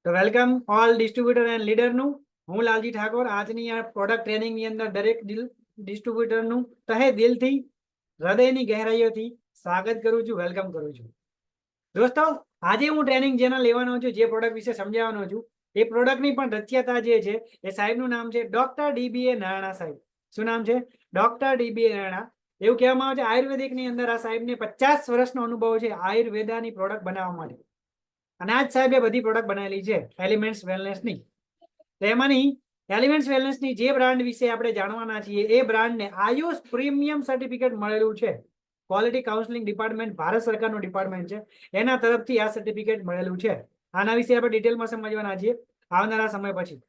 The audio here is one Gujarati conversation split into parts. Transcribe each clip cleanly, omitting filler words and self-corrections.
તો વેલકમ ઓલ ડિસ્ટ્રીબ્યુટર એન્ડ લીડરનું હું લાલજી ઠાકોર આજની આ પ્રોડક્ટ ટ્રેનિંગની અંદર દરેક ડિસ્ટ્રીબ્યુટરનું તહે દિલથી હૃદયની ગહેરાઈઓથી સ્વાગત કરું છું, વેલકમ કરું છું. દોસ્તો, આજે હું ટ્રેનિંગ જેના લેવાનો છું, જે પ્રોડક્ટ વિશે સમજાવવાનો છું, એ પ્રોડક્ટની પણ રચયતા જે છે એ સાહેબનું નામ છે ડોક્ટર ડીબીએ નારાયણ સાહેબ. શું નામ છે? ડોક્ટર ડીબીએ નારાયણ. એવું કહેવામાં આવે છે આયુર્વેદિકની અંદર આ સાહેબને 50 વર્ષનો અનુભવ છે આયુર્વેદાની પ્રોડક્ટ બનાવવા માટે. અને આજ સાહેબે બધી પ્રોડક્ટ બનાવેલી છે એલિમેન્ટ્સ વેલનેસની. તો એમાંની એલિમેન્ટ્સ વેલનેસની જે બ્રાન્ડ વિશે આપણે જાણવાના છીએ એ બ્રાન્ડને આયુષ પ્રીમિયમ સર્ટિફિકેટ મળેલું છે. ક્વોલિટી કાઉન્સિલિંગ ડિપાર્ટમેન્ટ ભારત સરકારનું ડિપાર્ટમેન્ટ છે, એના તરફથી આ સર્ટિફિકેટ મળેલું છે. આના વિશે આપણે ડિટેલમાં સમજવાના છીએ આવનારા સમય પછી.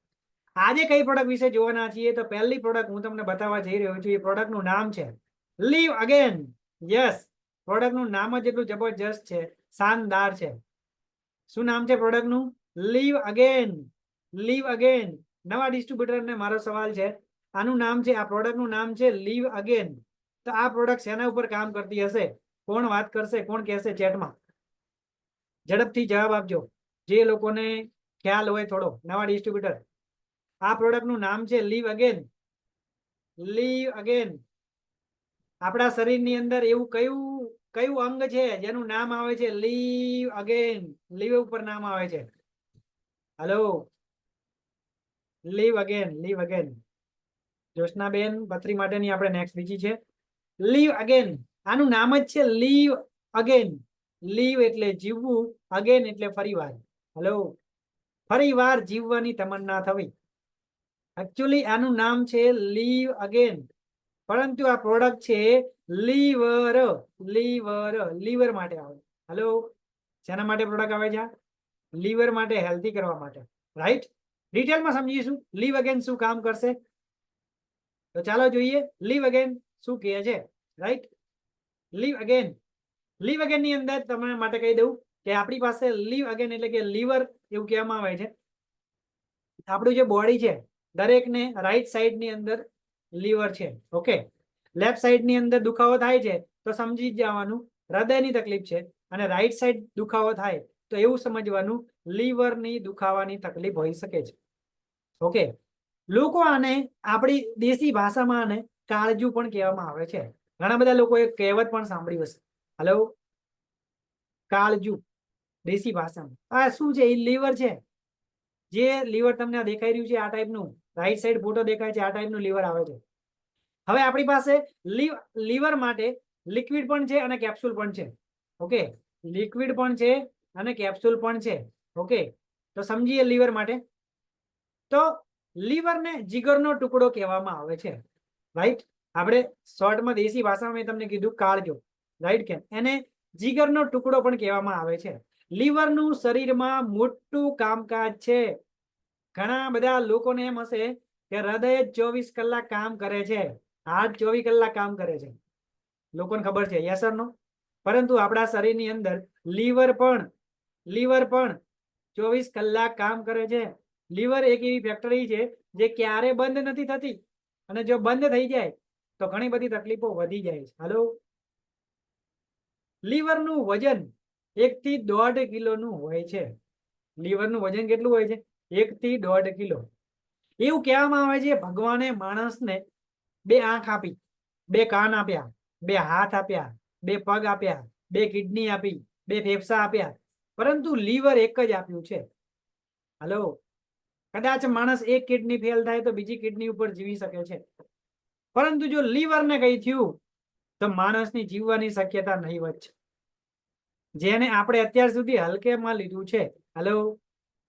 આજે કઈ પ્રોડક્ટ વિશે જોવાના છીએ તો પહેલી પ્રોડક્ટ હું તમને બતાવવા જઈ રહ્યો છું. એ પ્રોડક્ટનું નામ છે લીવ અગેન. યસ, પ્રોડક્ટનું નામ જ એટલું જબરજસ્ત છે, શાનદાર છે. શું નામ છે પ્રોડક્ટનું? Leave again. Leave again. નવા ડિસ્ટ્રીબ્યુટરને મારો સવાલ છે, આનું નામ છે, આ પ્રોડક્ટનું નામ છે લીવ અગેન. તો આ પ્રોડક્ટ શેના ઉપર કામ કરતી હશે? કોણ વાત કરશે, કોણ કહેશે ચેટમાં? ઝડપથી જવાબ આપજો જે લોકોને ખ્યાલ હોય થોડો, નવા ડિસ્ટ્રીબ્યુટર. આ પ્રોડક્ટનું નામ છે લીવ અગેન. Leave again. આપણા શરીરની અંદર એવું કયું કયું અંગ છે જેનું નામ આવે છે લીવ અગેન? લીવ ઉપર નામ આવે છે. Hello, leave again. Leave again. જોશનાબેન પથરી માટેની આપણે નેક્સ્ટ બીજી છે લીવ અગેન. આનું નામ જ છે લીવ અગેન. લીવ એટલે જીવવું, અગેન એટલે ફરીવાર. હેલો, ફરીવાર જીવવાની તમન્ના થવી. એકચ્યુઅલી આનું નામ છે લીવ અગેન, પરંતુ આ પ્રોડક્ટ છે લીવર. લીવર, લીવર માટે આવે. હેલો, શેના માટે પ્રોડક્ટ આવે છે? લીવર માટે, હેલ્ધી કરવા માટે. રાઈટ? ડિટેલમાં સમજીશું લીવ અગેન શું કામ કરશે. તો ચાલો જોઈએ લીવ અગેન શું કહે છે. Right? Live again. Leave again ની અંદર તમારા માટે કહી દઉં કે આપણી પાસે લીવ અગેન એટલે કે લીવર એવું કહેવામાં આવે છે. આપણું જે બોડી છે દરેકને રાઈટ સાઈડ ની અંદર લીવર છે. ઓકે, લેફ્ટ સાઈડ ની અંદર દુખાવો થાય છે તો સમજી જવાનું હૃદયની તકલીફ છે, અને રાઈટ સાઈડ દુખાવો થાય તો એવું સમજવાનું લીવરની દુખાવાની તકલીફ હોઈ શકે છે. ઓકે, લોકો આને આપણી દેશી ભાષામાં આને કાળજુ પણ કહેવામાં આવે છે. ઘણા બધા લોકોએ કહેવત પણ સાંભળી હશે. હેલો, કાળજુ દેશી ભાષામાં. આ શું છે? એ લીવર છે. જે લીવર તમને દેખાઈ રહ્યું છે આ ટાઈપનું, રાઈટ સાઈડ ફોટો દેખાય છે, આ ટાઈપનું લીવર આવે છે. હવે આપણી પાસે લીવર માટે લિક્વિડ પણ છે અને કેપ્સ્યુલ પણ છે. ઓકે, લિક્વિડ પણ છે અને કેપ્સ્યુલ પણ છે. ઓકે, તો સમજીએ લીવર માટે. તો લીવરને જીગરનો ટુકડો કહેવામાં આવે છે. રાઈટ? આપણે શોર્ટમાં દેશી ભાષામાં મેં તમને કીધું કાળજો. રાઈટ? કેમ એને જીગરનો ટુકડો પણ કહેવામાં આવે છે. લીવરનું શરીરમાં મોટું કામકાજ છે. ઘણા બધા લોકોને એમ હશે કે હૃદય 24 કલાક કામ કરે છે, હાર્ટ 24 કલાક કામ કરે છે. લોકોને ખબર છે, યસ ઓર નો? પરંતુ આપણા શરીરની અંદર લીવર પણ 24 કલાક કામ કરે છે. લીવર એક એવી ફેક્ટરી છે જે ક્યારે બંધ નથી થતી, અને જો બંધ થઈ જાય તો ઘણી બધી તકલીફો વધી જાય છે. હેલો, લીવરનું વજન 1 થી 1.5 કિલોનું હોય છે. લીવરનું વજન કેટલું હોય છે? 1 થી 1.5 કિલો. એવું કહેવામાં આવે છે ભગવાને માણસને 2 આંખ આપી, 2 કાન આપ્યા, 2 હાથ આપ્યા, 2 પગ આપ્યા, 2 કિડની આપી, 2 ફેફસા આપ્યા, પરંતુ લીવર એક જ આપ્યું છે. હેલો, કદાચ માણસ એક કિડની ફેલ થાય તો બીજી કિડની ઉપર જીવી શકે છે, પરંતુ જો લીવરને કઈ થયું તો માણસની જીવવાની શક્યતા નહીવત છે, જેને આપણે અત્યાર સુધી હલકેમાં લીધું છે. હેલો,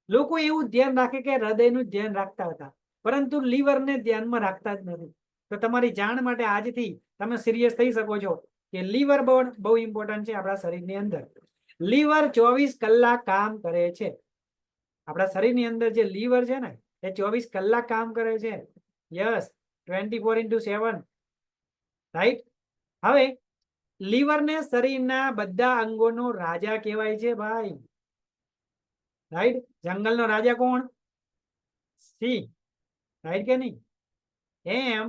લોકો એવું ધ્યાન રાખે કે હૃદયનું ધ્યાન રાખતા હતા, પરંતુ લીવરને ધ્યાનમાં રાખતા જ નથી. તો તમારી જાણ માટે આજથી તમે સિરિયસ થઈ શકો છો કે લીવર બહુ ઇમ્પોર્ટન્ટ છે આપણા શરીરની અંદર. લીવર 24 કલાક કામ કરે છે. આપણા શરીરની અંદર જે લીવર છે ને એ 24 કલાક કામ કરે છે. યસ, 24/7. રાઈટ? હવે લીવરને શરીરના બધા અંગોનો રાજા કહેવાય છે ભાઈ. રાઈટ? જંગલનો રાજા કોણ? સિંહ. રાઈટ કે નહીં? એમ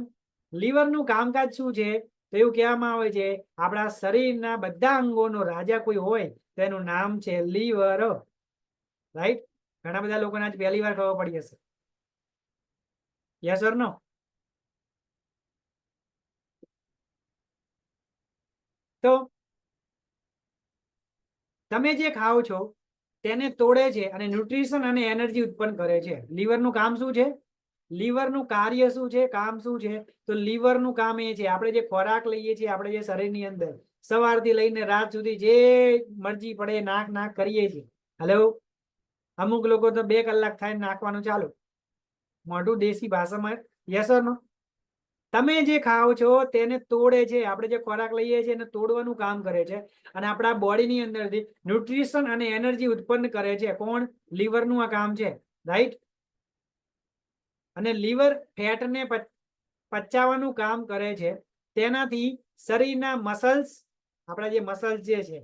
લીવરનું કામકાજ શું છે તો એવું કહેવામાં આવે છે આપણા શરીરના બધા અંગોનો રાજા કોઈ હોય તો એનું નામ છે લીવર. રાઈટ? ઘણા બધા લોકોને આજ પહેલી વાર ખબર પડી હશે. યસ ઓર નો? તો તમે જે ખાઓ છો તેને તોડે છે અને ન્યુટ્રિશન અને એનર્જી ઉત્પન્ન કરે છે. લીવરનું કામ શું છે? લીવરનું કાર્ય શું છે? કામ શું છે? તો લીવરનું કામ એ છે આપણે જે ખોરાક લઈએ છીએ આપણે જે શરીરની અંદર સવારથી લઈને રાત સુધી જે મરજી પડે નાક કરીએ છીએ. હેલો, અમુક લોકો તો 2 કલાક થાય નાખવાનું ચાલુ મોઢું દેશી ભાષામાં. યસ ઓર નો? તમે જે ખાઓ છો તેને તોડે છે. આપણે જે ખોરાક લઈએ છીએ એને તોડવાનું કામ કરે છે અને આપણા બોડીની અંદરથી ન્યુટ્રિશન અને એનર્જી ઉત્પન્ન કરે છે. કોણ? લીવરનું આ કામ છે. રાઈટ? અને લીવર ફેટને પચાવવાનું કામ કરે છે. તેનાથી શરીરના મસલ્સ, આપણા જે મસલ્સ જે છે,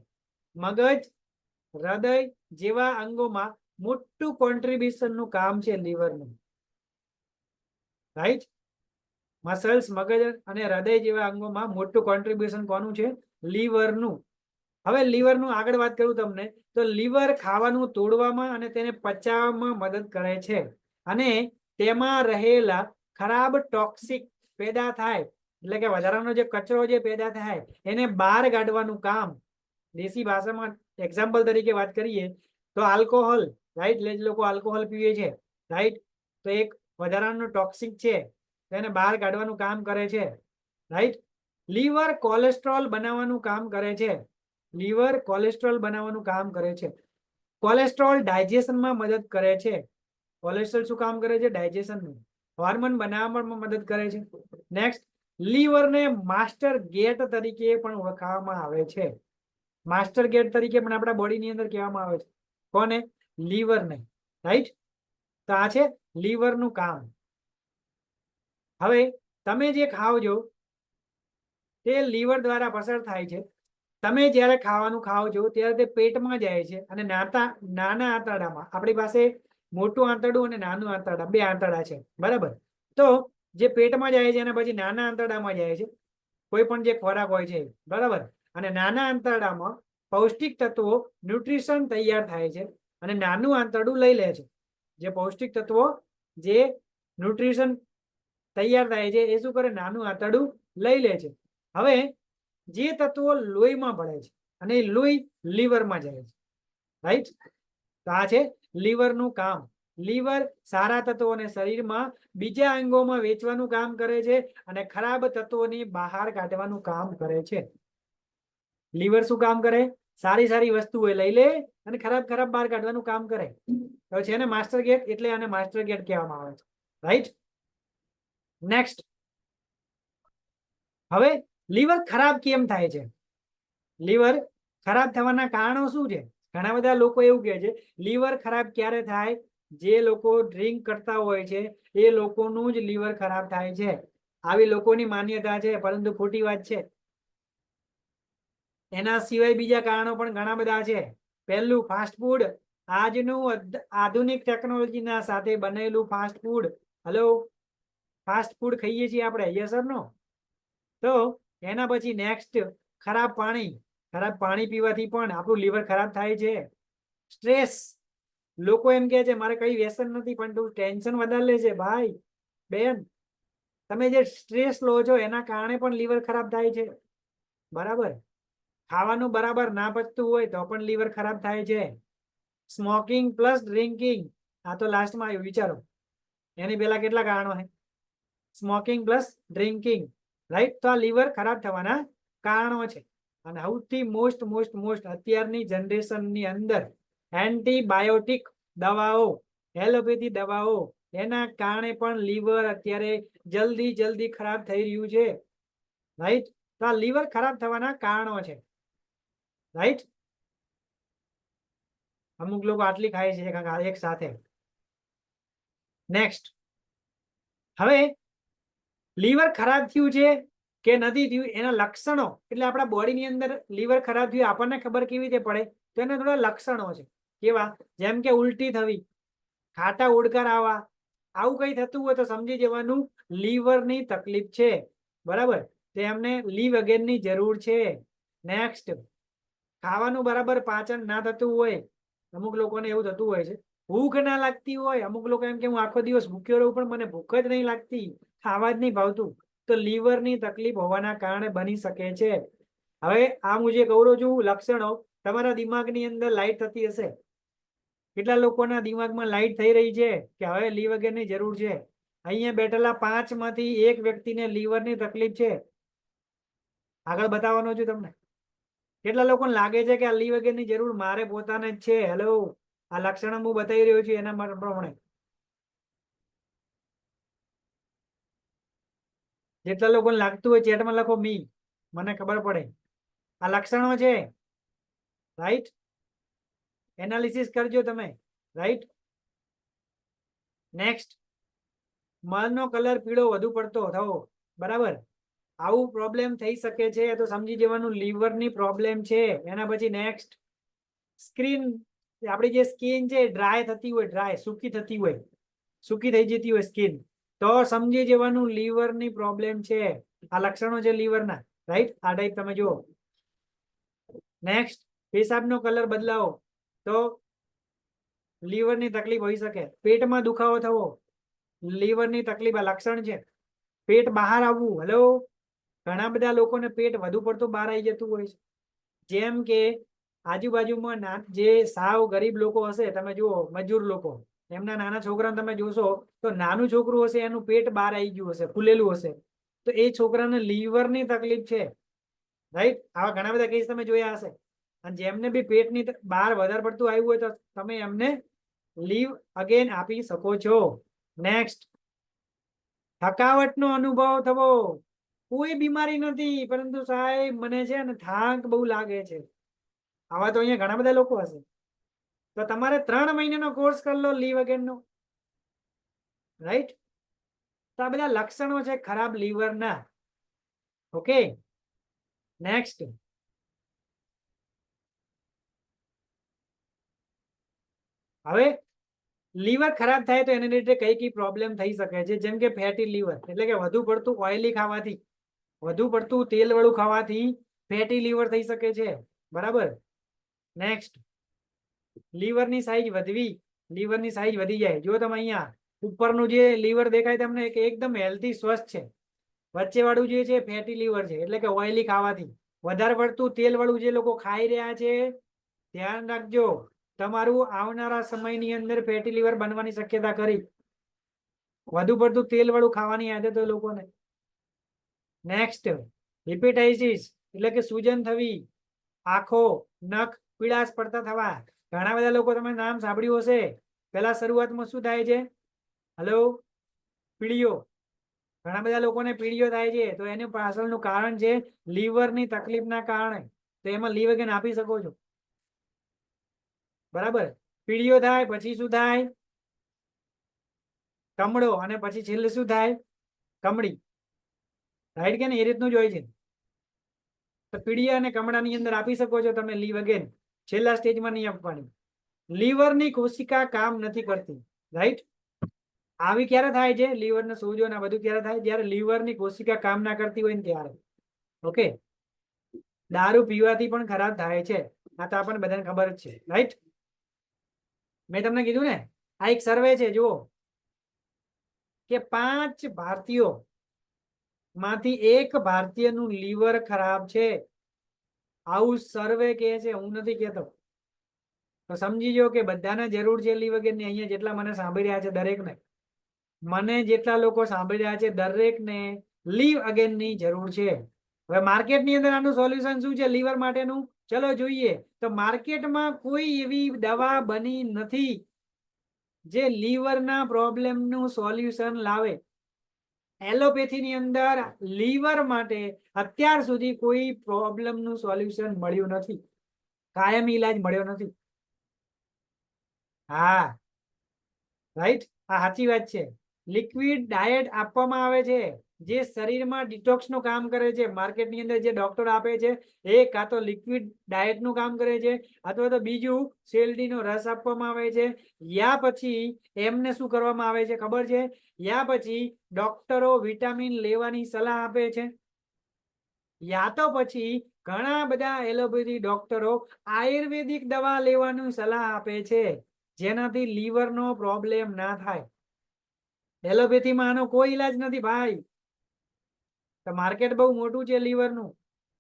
મગજ, હૃદય જેવા અંગોમાં મોટું કોન્ટ્રીબ્યુશનનું કામ છે લીવરનું. રાઈટ? મસલ્સ, મગજ અને હૃદય જેવા અંગોમાં મોટું કોન્ટ્રીબ્યુશન કોનું છે? લીવરનું. હવે લીવરનું આગળ વાત કરું તમને તો લીવર ખાવાનું તોડવામાં અને તેને પચાવવામાં મદદ કરે છે અને તેમાં રહેલા ખરાબ ટોક્સિક પેદા થાય એટલે કે વધારાનો જે કચરો જે પેદા થાય એને બહાર કાઢવાનું કામ. દેશી ભાષામાં એક્ઝામ્પલ તરીકે વાત કરીએ તો આલ્કોહોલ. રાઈટ? એટલે લોકો આલ્કોહોલ પીવે છે. રાઈટ? તો એક વધારાનું ટોક્સિક છે તેને બહાર કાઢવાનું કામ કરે છે. રાઈટ? લીવર કોલેસ્ટ્રોલ બનાવવાનું કામ કરે છે. લીવર કોલેસ્ટ્રોલ બનાવવાનું કામ કરે છે. કોલેસ્ટ્રોલ ડાયજેશનમાં મદદ કરે છે. કોલેસ્ટ્રોલ શું કામ કરે છે? ડાયજેશનનું. હોર્મોન બનાવવામાં મદદ કરે છે. નેક્સ્ટ, લીવરને માસ્ટર ગેટ તરીકે પણ ઓળખવામાં આવે છે. માસ્ટર ગેટ તરીકે પણ આપણા બોડીની અંદર કહેવામાં આવે છે. કોને? લીવરને. રાઈટ? તો આ છે લીવરનું કામ. હવે તમે જે ખાઓ છો તે લીવર દ્વારા પસાર થાય છે. તમે જ્યારે ખાવાનું ખાઓ છો ત્યારે તે પેટમાં જાય છે અને નાના આંતરડામાં, આપણી પાસે મોટું આંતરડું અને નાનું આંતરડા, 2 આંતરડા છે. બરાબર? તો જે પેટમાં જાય છે અને પછી નાના આંતરડામાં જાય છે કોઈ પણ જે ખોરાક હોય છે. બરાબર? અને નાના આંતરડામાં પૌષ્ટિક તત્વો, ન્યુટ્રિશન તૈયાર થાય છે અને નાનું આંતરડું લઈ લે છે. જે પૌષ્ટિક તત્વો, જે ન્યુટ્રિશન તૈયાર થાય છે એ શું કરે? નાનું આંતરડું લઈ લે છે. હવે જે તત્વો લોહીમાં ભળે છે અને લોહી લીવરમાં જાય છે. રાઈટ? તો આ છે લીવરનું કામ. લીવર સારા તત્વોને શરીરમાં બીજા અંગોમાં વેચવાનું કામ કરે છે અને ખરાબ તત્વોને બહાર કાઢવાનું કામ કરે છે. લીવર શું કામ કરે? સારી વસ્તુઓ લઈ લે અને ખરાબ બહાર કાઢવાનું કામ કરે. તો છે ને માસ્ટર ગેટ, એટલે આને માસ્ટર ગેટ કહેવામાં આવે છે. રાઈટ? નેક્સ્ટ, હવે લીવર ખરાબ કેમ થાય છે? લીવર ખરાબ થવાના કારણો શું છે? ઘણા બધા લોકો એવું કહે છે લીવર ખરાબ ક્યારે થાય? જે લોકો ડ્રિંક કરતા હોય છે એ લોકોનું જ લીવર ખરાબ થાય છે. આવી લોકોની માન્યતા છે, પરંતુ ખોટી વાત છે. એના સિવાય બીજા કારણો પણ ઘણા બધા છે. પહેલું, ફાસ્ટ ફૂડ. આજનું આધુનિક ટેકનોલોજીના સાથે બનેલું fast food. Hello, fast food ખાઈએ છીએ આપણે. યસ ઓર નો? તો એના પછી નેક્સ્ટ, ખરાબ પાણી. ખરાબ પાણી પીવાથી પણ આપણું લીવર ખરાબ થાય છે. સ્ટ્રેસ. લોકો એમ કહે છે મારે કઈ વ્યસન નથી પણ તું ટેન્શન વધારે લે છે. ભાઈ, બેન, તમે જે સ્ટ્રેસ લો છો એના કારણે પણ લીવર ખરાબ થાય છે. બરાબર? ખાવાનું બરાબર ના પચતું હોય તો પણ લીવર ખરાબ થાય છે. સ્મોકિંગ પ્લસ ડ્રિંકિંગ, આ તો લાસ્ટમાં આવ્યું. વિચારો એની પેલા કેટલા કારણો છે? Smoking plus drinking. રાઈટ? તો આ લીવર ખરાબ થવાના કારણો છે. અને સૌથી મોસ્ટ અત્યારની જનરેશનની અંદર એન્ટીબાયોટિક દવાઓ, એલોપેથી દવાઓ, એના કારણે પણ લીવર અત્યારે જલ્દી ખરાબ થઈ રહ્યું છે. રાઈટ? તો આ લીવર ખરાબ થવાના કારણો છે. રાઈટ? અમુક લોકો આટલી ખાય છે એક સાથે. નેક્સ્ટ, હવે લીવર ખરાબ થયું છે કે નથી થયું એના લક્ષણો, એટલે આપણા બોડીની અંદર લીવર ખરાબ થયું આપણને ખબર કેવી રીતે પડે? તો એના થોડા લક્ષણો છે. કેવા? જેમ કે ઉલટી થવી, ખાટા ઓડકાર આવવા. આવું કઈ થતું હોય તો સમજી જવાનું લીવરની તકલીફ છે. બરાબર? તો એમને લીવ અગેન ની જરૂર છે. નેક્સ્ટ, ખાવાનું બરાબર પાચન ના થતું હોય, અમુક લોકોને એવું થતું હોય છે. ભૂખ ના લાગતી હોય, અમુક લોકો એમ કે હું આખો દિવસ ભૂખ્યો રહું પણ મને ભૂખ જ નહીં લાગતી, ખાવા જ નહીં ભાવતું, તો લીવર ની તકલીફ હોવાના કારણે બની શકે છે. હવે આ હું જે કહું છું લક્ષણો તમારા દિમાગની અંદર લાઈટ થતી હશે. કેટલા લોકોના દિમાગમાં લાઈટ થઈ રહી છે કે હવે લીવ અગેનની જરૂર છે? અહીંયા બેઠેલા 5 માંથી એક વ્યક્તિને લીવરની તકલીફ છે. આગળ બતાવવાનો છું તમને. કેટલા લોકોને લાગે છે કે આ લીવ અગેનની જરૂર મારે પોતાને જ છે? હેલો, આ લક્ષણ હું બતાવી રહ્યો છું એના પ્રમાણે. જેટલા લોકોને લાગતું હોય ચેટમાં લખો મી, મને ખબર પડે. આ લક્ષણો છે, રાઈટ? એનાલિસિસ કરજો તમે, રાઈટ? નેક્સ્ટ, મળનો કલર પીળો વધુ પડતો થવો, બરાબર? આવું પ્રોબ્લેમ થઈ શકે છે તો સમજી જવાનું લીવરની પ્રોબ્લેમ છે. એના પછી નેક્સ્ટ, સ્કિન, આપણી જે સ્કિન છે ડ્રાય થતી હોય, ડ્રાય સૂકી થતી હોય, સૂકી થઈ જતી હોય સ્કિન, તો સમજી જવાનું લીવરની પ્રોબ્લેમ છે. આ લક્ષણો છે લીવરના, રાઈટ? આ ટાઈપ તમે જુઓ. નેક્સ્ટ, પેશાબનો કલર બદલાવો તો લીવરની તકલીફ હોઈ શકે. પેટમાં દુખાવો થવો, લીવરની તકલીફ આ લક્ષણ છે. પેટ બહાર આવવું, હેલો, ઘણા બધા લોકોને પેટ વધુ પડતું બહાર આવી જતું હોય છે. જેમ કે આજુબાજુમાં જે સાવ ગરીબ લોકો હશે, તમે જુઓ મજૂર લોકો, એમના નાના છોકરાને તમે જોશો તો નાનું છોકરું હશે એનું પેટ બહાર આવી ગયું હશે, ફૂલેલું હશે, તો એ છોકરાને લીવરની તકલીફ છે, રાઈટ? આવા ઘણા બધા કેસ તમે જોયા હશે. અને જેમને બી પેટની બહાર વધારે પડતું આવ્યું હોય તો તમે એમને લીવ અગેન આપી શકો છો. નેક્સ્ટ, થકાવટનો અનુભવ થવો. કોઈ બીમારી નથી પરંતુ સાહેબ મને છે ને થાક બહુ લાગે છે. આવા તો અહીંયા ઘણા બધા લોકો હશે. તો તમારે 3 મહિનાનો કોર્સ કરી લો લીવ અગેનનો, રાઈટ? તો આ બધા લક્ષણો છે ખરાબ લીવરના. ઓકે, નેક્સ્ટ, હવે લીવર ખરાબ થાય તો એને લીધે કઈ કઈ પ્રોબ્લેમ થઈ શકે છે? જેમ કે ફેટી લીવર, એટલે કે વધુ પડતું ઓઇલી ખાવાથી, વધુ પડતું તેલ વાળું ખાવાથી ફેટી લીવર થઈ શકે છે, બરાબર? નેક્સ્ટ, લીવરની સાઈઝ વધવી, લીવરની સાઈઝ વધી જાય. જો તમે અહીંયા ઉપરનું જે લીવર દેખાય તમને કે એકદમ હેલ્ધી સ્વસ્થ છે, વચ્ચે વાળું જે છે ફેટી લીવર છે, એટલે કે ઓઇલી ખાવાથી, વધારે પડતું તેલ વાળું જે લોકો ખાઈ રહ્યા છે, ધ્યાન રાખજો, તમારું આવનારા સમયની અંદર ફેટી લીવર બનવાની શક્યતા ખરી. વધુ પડતું તેલ વાળું ખાવાની આદત હોય લોકોને. નેક્સ્ટ, હિપેટાઇટિસ, એટલે કે સૂજન થવી, આંખો નખ પીળાશ પડતા થવા. ઘણા બધા લોકો તમે નામ સાંભળ્યું હશે, પેલા શરૂઆતમાં શું થાય છે? હેલો, પીળીઓ. ઘણા બધા લોકોને પીળીઓ થાય છે તો એનું પાછળનું કારણ છે લીવરની તકલીફના કારણે. તો એમાં લીવ અગેન આપી શકો છો, બરાબર? પીળીઓ થાય પછી શું થાય? કમળો, અને પછી છેલ્લે શું થાય? કમળી, રાઈટ કે ને? એ રીતનું જ હોય છે. તો પીળિયા અને કમળાની અંદર આપી શકો છો તમે લીવ અગેન. છેલ્લા સ્ટેજમાં નહીં આપવાની. લીવરની કોશિકા કામ નથી કરતી, રાઈટ? આવી ક્યારે થાય છે લીવરનો સોજો ને બધું ક્યારે થાય? જ્યારે લીવરની કોશિકા કામ ના કરતી હોય ને ત્યારે. ઓકે, દારૂ પીવાથી પણ ખરાબ થાય છે, આ તો આપણને બધાને ખબર જ છે, રાઈટ? મેં તમને કીધું ને, આ એક સર્વે છે, જુઓ કે 5 ભારતીયો માંથી 1 ભારતીયનું લીવર ખરાબ છે. આવું સર્વે કહે છે, હું નથી કહેતો. તો સમજી જો કે બધાને જરૂર છે લીવ અગેનની. અહીંયા જેટલા મને સાંભળી રહ્યા છે દરેકને, મને જેટલા લોકો સાંભળી રહ્યા છે દરેકને લીવ અગેનની જરૂર છે. હવે માર્કેટની અંદર આનું સોલ્યુશન શું છે લીવર માટેનું? ચલો જોઈએ. તો માર્કેટમાં કોઈ એવી દવા બની નથી જે લીવરના પ્રોબ્લેમનું સોલ્યુશન લાવે. એલોપેથીની અંદર લીવર માટે અત્યાર સુધી કોઈ પ્રોબ્લેમનું સોલ્યુશન મળ્યું નથી, કાયમી ઈલાજ મળ્યો નથી. હા, રાઈટ, આ સાચી વાત છે. લિક્વિડ ડાયટ આપવામાં આવે છે જે શરીરમાં ડિટોક્સનું કામ કરે છે. માર્કેટની અંદર જે ડોક્ટર આપે છે એ કાં તો લિક્વિડ ડાયટનું કામ કરે છે, અથવા તો બીજું શેરડીનો રસ આપવામાં આવે છે, યા પછી એમને શું કરવામાં આવે છે ખબર છે? યા પછી ડોક્ટરો વિટામિન લેવાની સલાહ આપે છે. યા તો પછી ઘણા બધા એલોપેથી ડોક્ટરો આયુર્વેદિક દવા લેવાનું સલાહ આપે છે જેનાથી લીવરનો પ્રોબ્લેમ ના થાય. એલોપેથીમાં આનો કોઈ ઈલાજ નથી ભાઈ. તો માર્કેટ બહુ મોટું છે લીવરનું,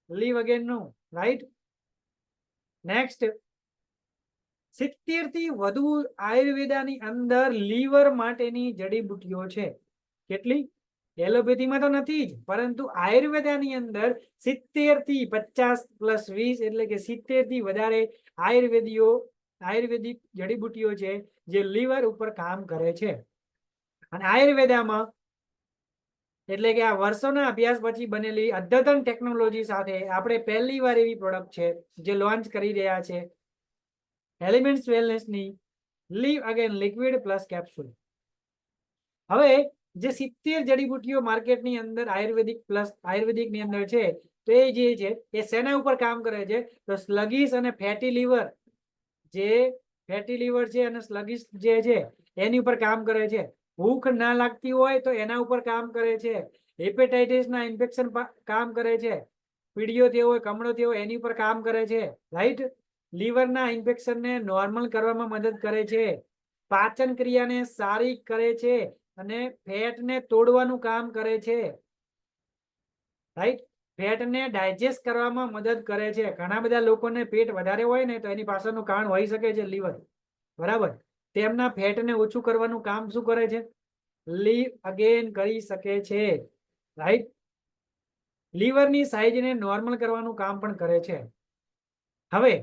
લીવ અગેન નું, રાઈટ. નેક્સ્ટ 70 થી વધુ આયુર્વેદાની અંદર લીવર માટેની જડીબુટ્ટીઓ છે. કેટલી? એલોપેથીમાં તો નથી જ, પરંતુ આયુર્વેદાની અંદર 70 થી 50 પ્લસ 20 એટલે કે 70 થી વધારે આયુર્વેદિક જડીબુટ્ટીઓ છે જે લીવર ઉપર કામ કરે છે. અને આયુર્વેદામાં એટલે કે આ વર્ષોના અભ્યાસ પછી બનેલી અદ્યતન ટેકનોલોજી સાથે આપણે પહેલી વાર એવી પ્રોડક્ટ છે જે લોન્ચ કરી રહ્યા છે એલિમેન્ટ્સ વેલનેસની leave again liquid plus capsule. હવે જે 70 જડીબુટ્ટીઓ માર્કેટની અંદર આયુર્વેદિક ની અંદર છે તો એ જે છે એ શેના ઉપર કામ કરે છે? તો સ્લગીશ અને ફેટી લીવર, જે ફેટી લીવર છે અને સ્લગીશ જે છે એની ઉપર કામ કરે છે. ભૂખ ના લાગતી હોય તો એના ઉપર કામ કરે છે. હેપેટાઇટિસ ના ઇન્ફેક્શન કામ કરે છે. પીડીઓ થયો હોય, કમળો થયો હોય એની ઉપર કામ કરે છે, રાઈટ. લીવરના ઇન્ફેક્શનને નોર્મલ કરવામાં મદદ કરે છે. પાચન ક્રિયાને સારી કરે છે અને ફેટને તોડવાનું કામ કરે છે, રાઈટ. ફેટને ડાયજેસ્ટ કરવામાં મદદ કરે છે. ઘણા બધા લોકોને પેટ વધારે હોય ને તો એની પાછળનું કારણ હોઈ શકે છે લીવર, બરાબર. તેમના ફેટને ઓછું કરવાનું કામ શું કરે છે? લીવ અગેન કરી શકે છે, રાઈટ. લીવરની સાઈઝને નોર્મલ કરવાનું કામ પણ કરે છે. હવે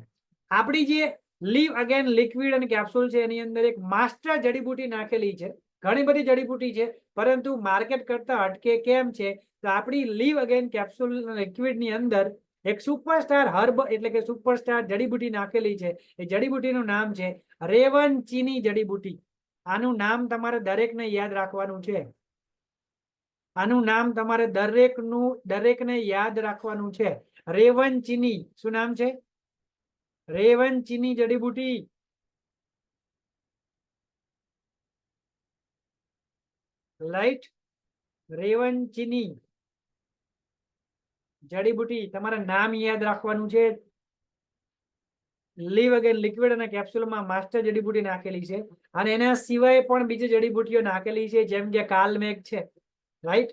આપણી જે લીવ અગેન લિક્વિડ અને કેપ્સ્યુલ છે એની અંદર એક માસ્ટર જડીબુટ્ટી નાખેલી છે. ઘણી બધી જડીબુટ્ટી છે પરંતુ માર્કેટ કરતા હટકે કેમ છે? તો આપણી લીવ અગેન કેપ્સ્યુલ લિક્વિડ ની અંદર એક સુપરસ્ટાર હર્બ એટલે કે સુપરસ્ટાર જડીબુટ્ટી નાખેલી છે. એ જડીબુટ્ટીનું નામ છે રેવનચીની જડીબુટ્ટી. આનું નામ તમારે દરેકને યાદ રાખવાનું છે. આનું નામ તમારે દરેકને યાદ રાખવાનું છે. રેવનચીની. શું નામ છે? રેવનચીની જડીબુટ્ટી. રાઈટ. રેવનચીની જડીબુટ્ટી તમારે નામ યાદ રાખવાનું છે. લીવ અગેન લિક્વિડ અને કેપ્સ્યુલમાં માસ્ટર જડીબુટ્ટી નાખેલી છે અને એના સિવાય પણ બીજી જડીબુટ્ટીઓ નાખેલી છે જેમ કે કાલમેઘ છે, રાઈટ.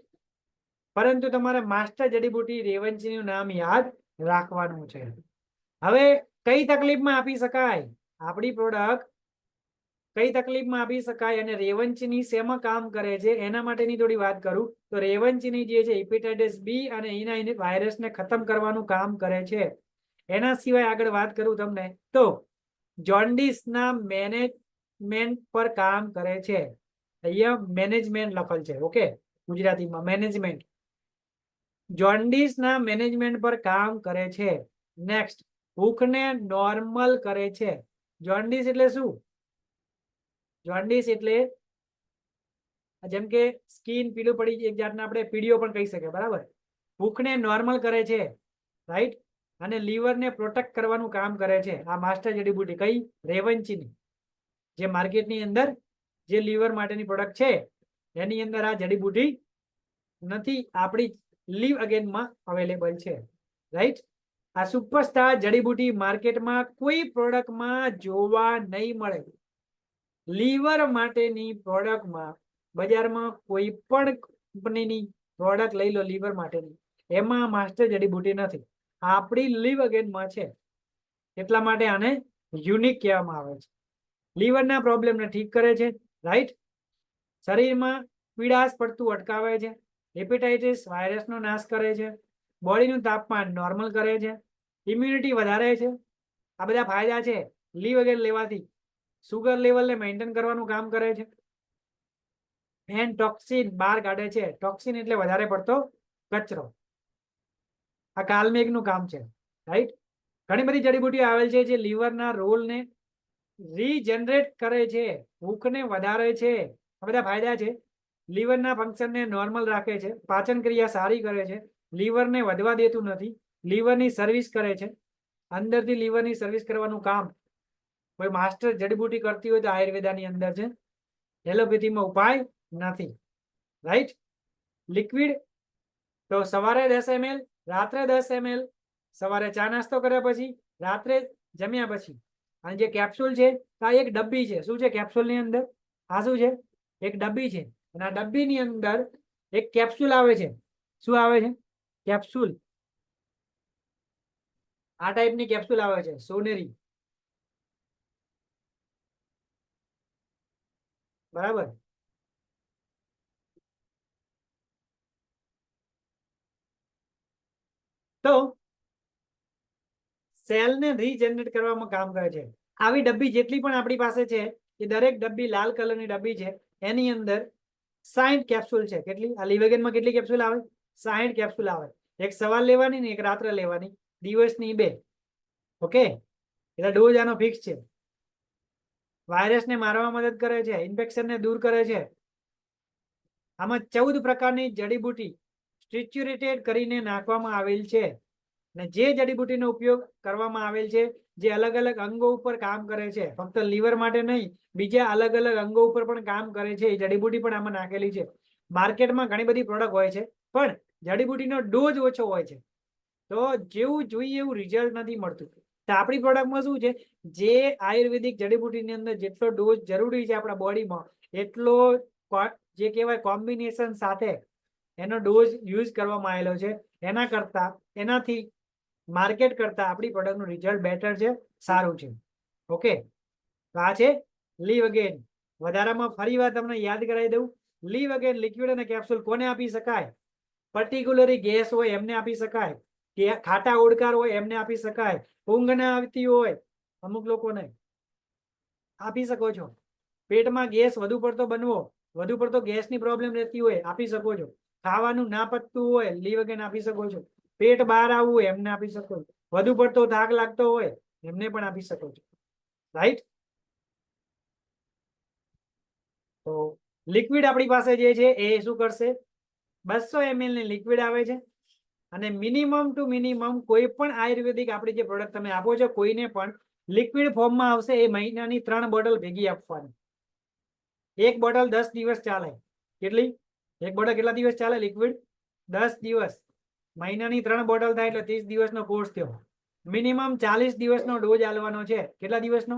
પરંતુ તમારે માસ્ટર જડીબુટ્ટી રેવનચીનું નામ યાદ રાખવાનું છે. હવે કઈ તકલીફમાં આપી શકાય આપણી પ્રોડક્ટ? કઈ તકલીફમાં આપી શકાય અને રેવનચીની શેમાં કામ કરે છે એના માટેની થોડી વાત કરું તો રેવનચીની જે છે હેપેટાઇટિસ બી અને એના વાયરસને ખતમ કરવાનું કામ કરે છે. એના સિવાય આગળ વાત કરું તમને તો જોન્ડિસના મેનેજમેન્ટ પર કામ કરે છે. અહીંયા મેનેજમેન્ટ લખેલ છે, ઓકે, ગુજરાતીમાં મેનેજમેન્ટ. જોન્ડિસના મેનેજમેન્ટ પર કામ કરે છે. નેક્સ્ટ, ભૂખને નોર્મલ કરે છે. જોન્ડિસ એટલે શું? જોન્ડિસ એટલે જેમ કે સ્કિન પીળું પડી, એક જાતના આપણે પીળીઓ પણ કહી શકીએ, બરાબર. ભૂખને નોર્મલ કરે છે, રાઈટ. અને લીવરને પ્રોટેક્ટ કરવાનું કામ કરે છે. આ માસ્ટર જડીબુટ્ટી કઈ? રેવનચીની. જે માર્કેટની અંદર જે લીવર માટેની પ્રોડક્ટ છે એની અંદર આ જડીબુટ્ટી નથી, આપણી લીવ અગેનમાં અવેલેબલ છે, રાઈટ. આ સુપરસ્ટાર જડીબુટ્ટી માર્કેટમાં કોઈ પ્રોડક્ટમાં જોવા નહીં મળે. લીવર માટેની પ્રોડક્ટમાં બજારમાં કોઈ પણ કંપનીની પ્રોડક્ટ લઈ લો લીવર માટેની, એમાં માસ્ટર જડીબુટ્ટી નથી. આપણી લીવ અગેનમાં છે. એટલા માટે આને યુનિક કહેવામાં આવે છે. લીવરના પ્રોબ્લેમને ઠીક કરે છે, રાઈટ. શરીરમાં પીડાશ પડતું અટકાવે છે. હેપેટાઇટિસ વાયરસનો નાશ કરે છે. બોડીનું તાપમાન નોર્મલ કરે છે. ઇમ્યુનિટી વધારે છે. આ બધા ફાયદા છે લીવ અગેન લેવાથી. સુગર લેવલને મેન્ટેન કરવાનું કામ કરે છે. એન્ડ ટોક્સિન બહાર કાઢે છે. ટોક્સિન એટલે વધારે પડતો કચરો. આ કાલમેઘનું કામ છે, રાઈટ. ઘણી બધી જડીબુટ્ટીઓ આવેલ છે જે લીવરના રોલને રીજનરેટ કરે છે, ભૂખને વધારે છે. આ બધા ફાયદા છે. લીવરના ફંક્શનને નોર્મલ રાખે છે. પાચન ક્રિયા સારી કરે છે. લીવરને વધવા દેતું નથી. લીવરની સર્વિસ કરે છે. અંદરથી લીવરની સર્વિસ કરવાનું કામ કોઈ માસ્ટર જડીબુટ્ટી કરતી હોય તો આયુર્વેદાની અંદર છે. એલોપેથીમાં ઉપાય નથી, રાઈટ. લિક્વિડ તો સવારે 10 ml, રાત્રે 10 ml, સવારે ચા નાસ્તો કર્યા પછી, રાત્રે જમ્યા પછી. અને જે કેપ્સ્યુલ છે આ એક ડબ્બી છે. શું છે કેપ્સ્યુલ ની અંદર? આ શું છે? એક ડબ્બી છે. અને આ ડબ્બીની અંદર એક કેપ્સ્યુલ આવે છે. શું આવે છે? કેપ્સ્યુલ. આ ટાઈપની કેપ્સ્યુલ આવે છે, સોનેરી. બરાબર. તો સેલને રીજનરેટ કરવામાં કામ કરે છે. આવી ડબ્બી જેટલી પણ આપણી પાસે છે એ દરેક ડબ્બી લાલ કલરની ડબ્બી છે. એની અંદર 60 કેપ્સ્યુલ છે. કેટલી? આ લિવેગનમાં કેટલી કેપ્સ્યુલ આવે? 60 કેપ્સ્યુલ આવે. એક સવાર લેવાની ને એક રાત્રે લેવાની, દિવસની 2. ઓકે, એટલે ડોઝ આનો ફિક્સ છે. વાયરસને મારવા મદદ કરે છે, ઇન્ફેક્શનને દૂર કરે છે. આમાં 14 પ્રકારની જડીબુટી સ્ટિચ્યુરેટેડ કરીને નાખવામાં આવેલ છે. અને જે જડીબુટીનો ઉપયોગ કરવામાં આવેલ છે જે અલગ અલગ અંગો ઉપર કામ કરે છે, ફક્ત લીવર માટે નહીં, બીજા અલગ અલગ અંગો ઉપર પણ કામ કરે છે. એ જડીબુટી પણ આમાં નાખેલી છે. માર્કેટમાં ઘણી બધી પ્રોડક્ટ હોય છે પણ જડીબુટીનો ડોઝ ઓછો હોય છે, તો જેવું જોઈએ એવું રિઝલ્ટ નથી મળતું. તો આપણી પ્રોડક્ટમાં શું છે, જે આયુર્વેદિક જડીબુટીની અંદર જેટલો ડોઝ જરૂરી છે આપણા બોડીમાં એટલો જે કહેવાય કોમ્બિનેશન સાથે એનો ડોઝ યુઝ કરવામાં આવેલો છે. એના કરતા એનાથી માર્કેટ કરતા આપણી પ્રોડક્ટનું રિઝલ્ટ બેટર છે, સારું છે. ઓકે, તો આ છે લીવ અગેન. વધારામાં ફરી વાર તમને યાદ કરાવી દઉં, લીવ અગેન લિક્વિડ અને કેપ્સ્યુલ કોને આપી શકાય? પર્ટિક્યુલરલી ગેસ હોય એમને આપી શકાય, કે ખાટા ઓડકાર હોય એમને આપી શકાય, ઊંઘ ના આવતી હોય અમુક લોકોને આપી શકો છો, પેટમાં ગેસ વધુ પડતો બનવો, વધુ પડતો ગેસની પ્રોબ્લેમ રહેતી હોય આપી શકો છો, ખાવાનું ના પચતું હોય લીવ અગેન આપી શકો છો, પેટ બહાર આવવું હોય એમને આપી શકો છો, વધુ પડતો થાક લાગતો હોય એમને પણ આપી શકો છો. રાઈટ? તો લિક્વિડ આપણી પાસે જે છે એ શું કરશે? 200 ml ની લિક્વિડ આવે છે. અને મિનિમમ ટુ મિનિમમ કોઈ પણ આયુર્વેદિક આપણી જે પ્રોડક્ટ તમે આપો છો કોઈને પણ લિક્વિડ ફોર્મમાં આવશે. એ મહિનાની 3 બોટલ ભેગી આપવાની. એક બોટલ 10 દિવસ ચાલે. કેટલી? એક બોટલ કેટલા દિવસ ચાલે? લિક્વિડ 10 દિવસ. મહિનાની 3 બોટલ થાય એટલે 30 દિવસનો કોર્સ થયો. મિનિમમ 40 દિવસનો ડોઝ આલવાનો છે. કેટલા દિવસનો?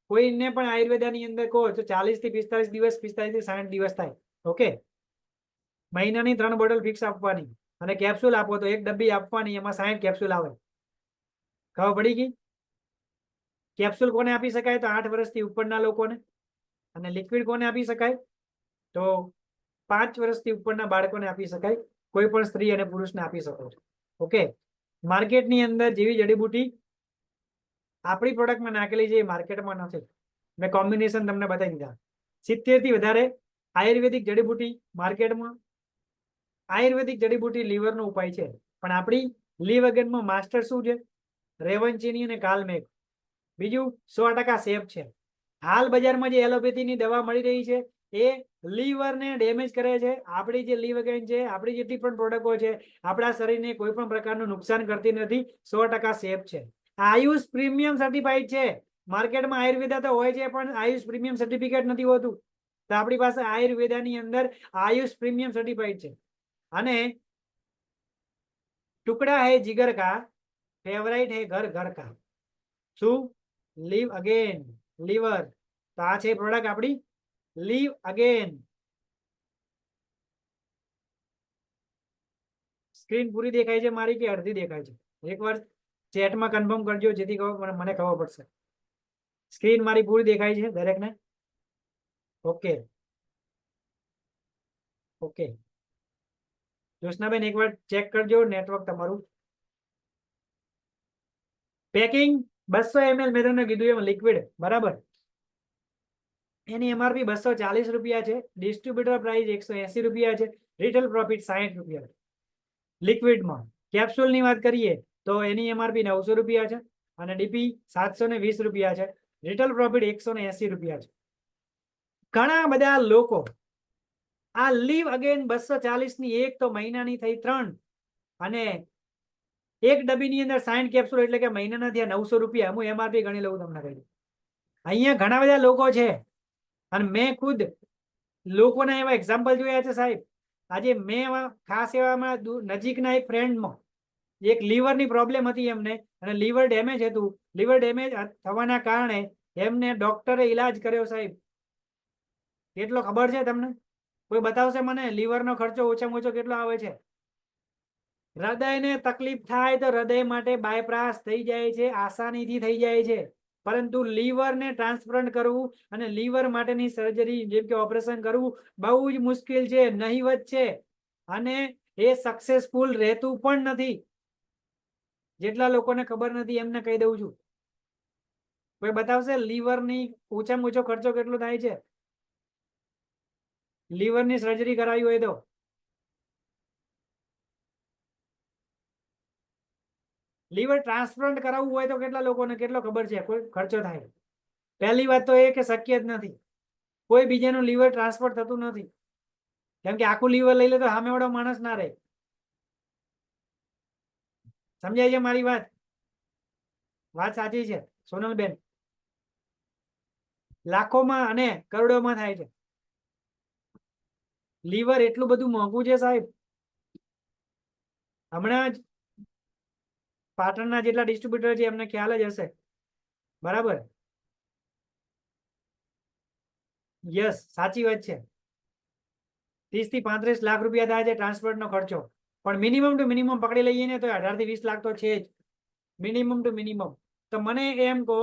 કોઈને પણ આયુર્વેદાની અંદર કહો તો 40 થી 45 દિવસ, 45 થી 60 દિવસ થાય. ઓકે, મહિનાની 3 બોટલ ફિક્સ આપવાની. અને કેપ્સ્યુલ આપો તો એક ડબ્બી આપવાની, એમાં 60 કેપ્સ્યુલ આવે. ખબર પડી ગઈ? કેપ્સ્યુલ કોને આપી શકાય? તો 8 વર્ષથી ઉપરના લોકોને. અને લિક્વિડ કોને આપી શકાય? તો 5 વર્ષથી ઉપરના બાળકોને આપી શકાય. કોઈ પણ સ્ત્રી અને પુરુષને આપી શકો છો. ઓકે, માર્કેટની અંદર જેવી જડીબુટી આપણી પ્રોડક્ટમાં નાખેલી છે એ માર્કેટમાં નથી. મેં કોમ્બિનેશન તમને બતાવી દીધા. 70 થી વધારે આયુર્વેદિક જડીબુટી માર્કેટમાં. આયુર્વેદિક જડીબુટી લીવરનો ઉપાય છે, પણ આપણી લીવ અગેનમાં માસ્ટર શું છે? રેવનચીની અને કાલમેઘ. બીજું 100% સેફ છે. હાલ બજારમાં જે એલોપેથીની દવા મળી રહી છે એ લીવરને ડેમેજ કરે છે. આપણી જે લીવ અગેન છે, આપણી જેટલી પણ પ્રોડક્ટો છે આપણા શરીરને કોઈ પણ પ્રકારનું નુકસાન કરતી નથી. 100% સેફ છે. આયુષ પ્રીમિયમ સર્ટિફાઈડ છે. માર્કેટમાં આયુર્વેદા તો હોય છે પણ આયુષ પ્રીમિયમ સર્ટિફિકેટ નથી હોતું. તો આપણી પાસે આયુર્વેદાની અંદર આયુષ પ્રીમિયમ સર્ટિફાઈડ છે. અને ટુકડા હે જીગર કા, ફેવરાइट है घर घर का. શું? Live again, liver. તો આ છે પ્રોડક્ટ આપણી લીવ અગેન. સ્ક્રીન પૂરી દેખાય છે મારી કે અડધી દેખાય છે? એકવાર ચેટમાં કન્ફર્મ કરજો જેથી મને ખબર પડશે. સ્ક્રીન મારી પૂરી દેખાય છે દરેકને? ઓકે ઓકે, જ્યોત્સનાબેન એકવાર ચેક કરજો નેટવર્ક તમારું. પેકિંગ 200 ml મેં તમને કીધું એમ લિક્વિડ, બરાબર. એની એમઆરપી 240 રૂપિયા છે, ડિસ્ટ્રીબ્યુટર પ્રાઇસ 180 રૂપિયા છે, રિટેલ પ્રોફિટ 60 રૂપિયા. લિક્વિડમાં કેપ્સ્યુલની વાત કરીએ તો એની એમઆરપી 900 રૂપિયા છે અને ડીપી 720 રૂપિયા છે, રિટેલ પ્રોફિટ 180 રૂપિયા છે. ઘણા બધા લોકો આ લીવ અગેન 240 ની એક તો મહિનાની થઈ 3 અને એક ડબ્બીની અંદર 60 કેપ્સ્યુલ એટલે કે મહિનાના થયા 900 રૂપિયા. હું એમઆરપી ગણી લઉં તમને કહી દઉં. અહીંયા ઘણા બધા લોકો છે અને મેં ખુદ લોકોના એવા એક્ઝામ્પલ જોયા છે સાહેબ. આજે મેં ખાસ એવામાં નજીકના એક ફ્રેન્ડમાં એક લીવરની પ્રોબ્લેમ હતી એમને અને લીવર ડેમેજ હતું. લીવર ડેમેજ થવાના કારણે એમને ડોક્ટરે ઈલાજ કર્યો સાહેબ. કેટલો ખબર છે તમને? કોઈ બતાવશે મને લીવરનો ખર્ચો ઓછામાં ઓછો કેટલો આવે છે? હૃદયને તકલીફ થાય તો હૃદય માટે બાયપાસ થઈ જાય છે, આસાનીથી થઈ જાય છે. પરંતુ લીવરને ટ્રાન્સપ્લાન્ટ કરવું અને લીવર માટેની સર્જરી જેમ કે ઓપરેશન કરવું બહુ જ મુશ્કેલ છે, નહીવત છે અને એ સક્સેસફુલ રહેતું પણ નથી. જેટલા લોકોને ખબર નથી એમને કહી દઉં છું. કોઈ બતાવશે લીવરની ઓછામાં ઓછો ખર્ચો કેટલો થાય છે લીવરની સર્જરી કરાવી હોય તો? લીવર ટ્રાન્સપ્લાન્ટ કરાવવું હોય તો કેટલા લોકોને કેટલો ખબર છે કોઈ ખર્ચો થાય? પહેલી વાત તો એ કે શક્ય જ નથી. કોઈ બીજાનું લીવર ટ્રાન્સફર થતું નથી. કેમ કે આખું લીવર લઈ લે તો સામેવાળો માણસ ના રહે. સમજાય છે મારી વાત? વાત સાચી છે સોનલબેન? લાખોમાં અને કરોડોમાં થાય છે. લીવર એટલું બધું મોંઘું છે સાહેબ. હમણાં જ પાટણના જેટલા ડિસ્ટ્રીબ્યુટર છે એમને ખ્યાલ જ હશે. બરાબર? યસ, સાચી વાત છે. 30 થી 35 લાખ રૂપિયા થાય છે ટ્રાન્સપોર્ટ નો ખર્ચો. પણ મિનિમમ ટુ મિનિમમ પકડી લઈએ ને તો 18 થી 20 લાખ તો છે જ. Minimum two minimum. તો મને એમ કહો,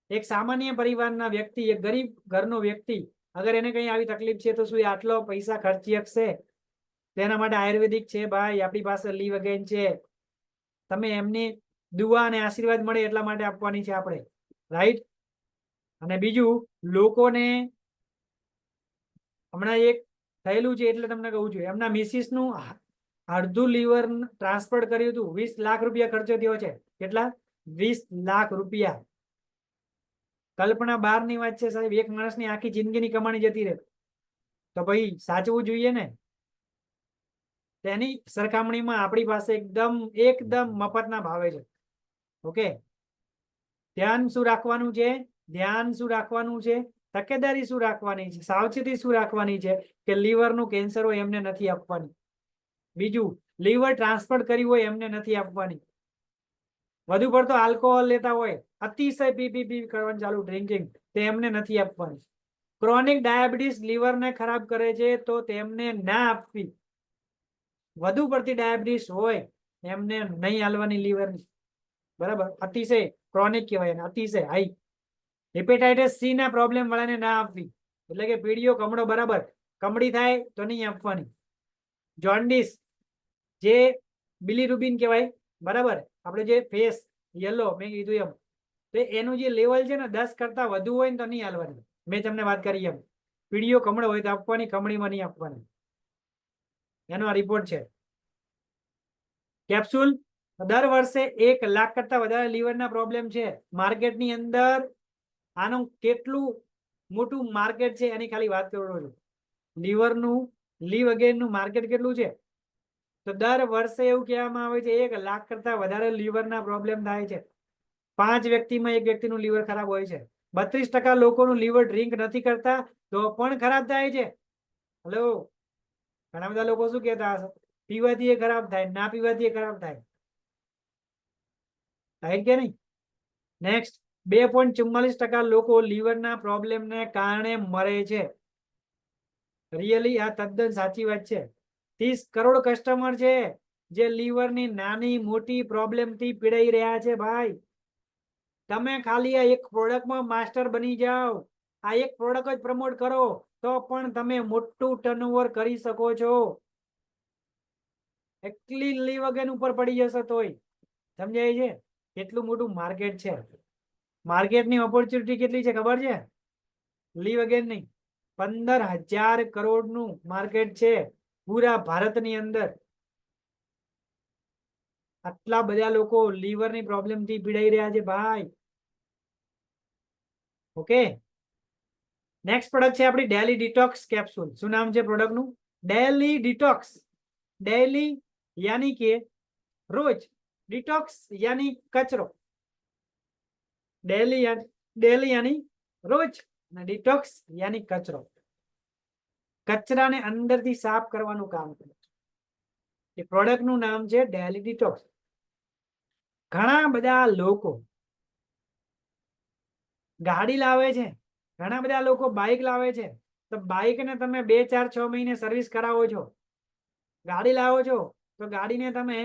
એક સામાન્ય પરિવારના વ્યક્તિ, એક ગરીબ ઘરનો વ્યક્તિ અગર એને કઈ આવી તકલીફ છે તો શું એ આટલો પૈસા ખર્ચી શકશે? તેના માટે આયુર્વેદિક છે ભાઈ, આપણી પાસે લીવ અગેન છે. તમે એમની દુઆ અને આશીર્વાદ મળે એટલા માટે આપવાની છે આપણે, રાઈટ? અને બીજું, લોકોને હમણાં એક થયેલું છે એટલે તમને કહું છું, એમના મિસિસ નું અડધું લીવર ટ્રાન્સફર કર્યું હતું. 20 લાખ રૂપિયા ખર્ચો થયો છે. કેટલા? 20 લાખ રૂપિયા. કલ્પના બહારની વાત છે સાહેબ. એક માણસની આખી જિંદગીની કમાણી જતી રહે તો ભાઈ સાચવું જોઈએ ને. તેની સરખામણીમાં આપણી પાસે એકદમ મફતના ભાવે છે. ઓકે, ધ્યાન શું રાખવાનું છે? ધ્યાન શું રાખવાનું છે? તકેદારી શું રાખવાની છે? સાવચેતી શું રાખવાની છે? કે લીવરનું કેન્સર હોય એમને નથી આપવાની. બીજું, લીવર ટ્રાન્સફર કર્યું હોય એમને નથી આપવાની. વધુ પડતો આલ્કોહોલ લેતા હોય, અતિશય પી કરવાનું ચાલુ, ડ્રિંકિંગ, તે એમને નથી આપવાની. ક્રોનિક ડાયાબિટીસ લીવરને ખરાબ કરે છે તો તેમને ના આપવી. વધુ પડતી ડાયાબિટીસ હોય એમને નહીં હાલવાની લીવરની. બરાબર? અતિશય ક્રોનિક કહેવાય એને, અતિશય હાઈ. હેપેટાઇટિસ સી ના પ્રોબ્લેમ વાળાને ના આપવી. એટલે કે પીડીઓ કમળો બરાબર કમળી થાય તો નહીં આપવાની. જોન્ડિસ, જે બિલીરુબિન કહેવાય, બરાબર, આપણે જે ફેસ યલો મેં કીધું એમ, તો એનું જે લેવલ છે ને 10 કરતા વધુ હોય ને તો નહીં હાલવાની. મેં તમને વાત કરી એમ. પીડીઓ કમળો હોય તો આપવાની, કમળીમાં નહીં આપવાની. એનો આ રિપોર્ટ છે. કેપ્સ્યુલ, દર વર્ષે 1 લાખ કરતા વધારે લીવરના પ્રોબ્લેમ છે માર્કેટની અંદર. આનું કેટલું મોટું માર્કેટ છે એની ખાલી વાત કરું છું. લીવરનું, લીવ અગેનનું માર્કેટ કેટલું છે? તો દર વર્ષે એવું કહેવામાં આવે છે 1 લાખ કરતા વધારે લીવરના પ્રોબ્લેમ થાય છે. 5 વ્યક્તિમાં 1 વ્યક્તિનું લીવર ખરાબ હોય છે. 32% લોકોનું લીવર ડ્રિંક નથી કરતા તો પણ ખરાબ થાય છે. હેલો, ઘણા બધા લોકો શું કહેતા હશે? પીવાથી એ ખરાબ થાય, ના પીવાથી એ ખરાબ થાય. થાય કે નહીં? નેક્સ્ટ, 2.44% લોકો લીવરના પ્રોબ્લેમને કારણે મરે છે. રિયલી આ તદ્દન સાચી વાત છે. 30 કરોડ કસ્ટમર છે જે લીવરની નાની મોટી પ્રોબ્લેમથી પીડાઈ રહ્યા છે ભાઈ. તમે ખાલી આ એક પ્રોડક્ટમાં માસ્ટર બની જાઓ, આ એક પ્રોડક્ટ જ પ્રમોટ કરો તો પણ તમે મોટું ટર્નઓવર કરી શકો છો. એકલી લીવ અગેન ઉપર પડી જશે તોય. સમજાય છે? કેટલું મોટું માર્કેટ છે. માર્કેટની ઓપોર્ચ્યુનિટી કેટલી છે ખબર છે? લીવ અગેન નહીં, 15,000 કરોડનું માર્કેટ છે પૂરા ભારતની અંદર. આટલા બધા લોકો લીવરની પ્રોબ્લેમથી પીડાઈ રહ્યા છે ભાઈ. ઓકે, નેક્સ્ટ પ્રોડક્ટ છે આપણી ડેલી ડિટોક્સ કેપ્સ્યુલ. શું નામ છે પ્રોડક્ટનું? Daily detox. ડેલી યાની કે રોજ, ડિટોક્સ યાની કચરો. ડેલી યાની રોજ અને ડિટોક્સ યાની કચરો. કચરાને અંદરથી સાફ કરવાનું કામ કરે છે. એ પ્રોડક્ટનું નામ છે ડેલી ડિટોક્સ. ઘણા બધા લોકો ગાડી લાવે છે, ઘણા બધા લોકો બાઇક લાવે છે, તો બાઇક ને તમે 2 4 6 મહિને સર્વિસ કરાવો છો. ગાડી લાવો છો તો ગાડીને તમે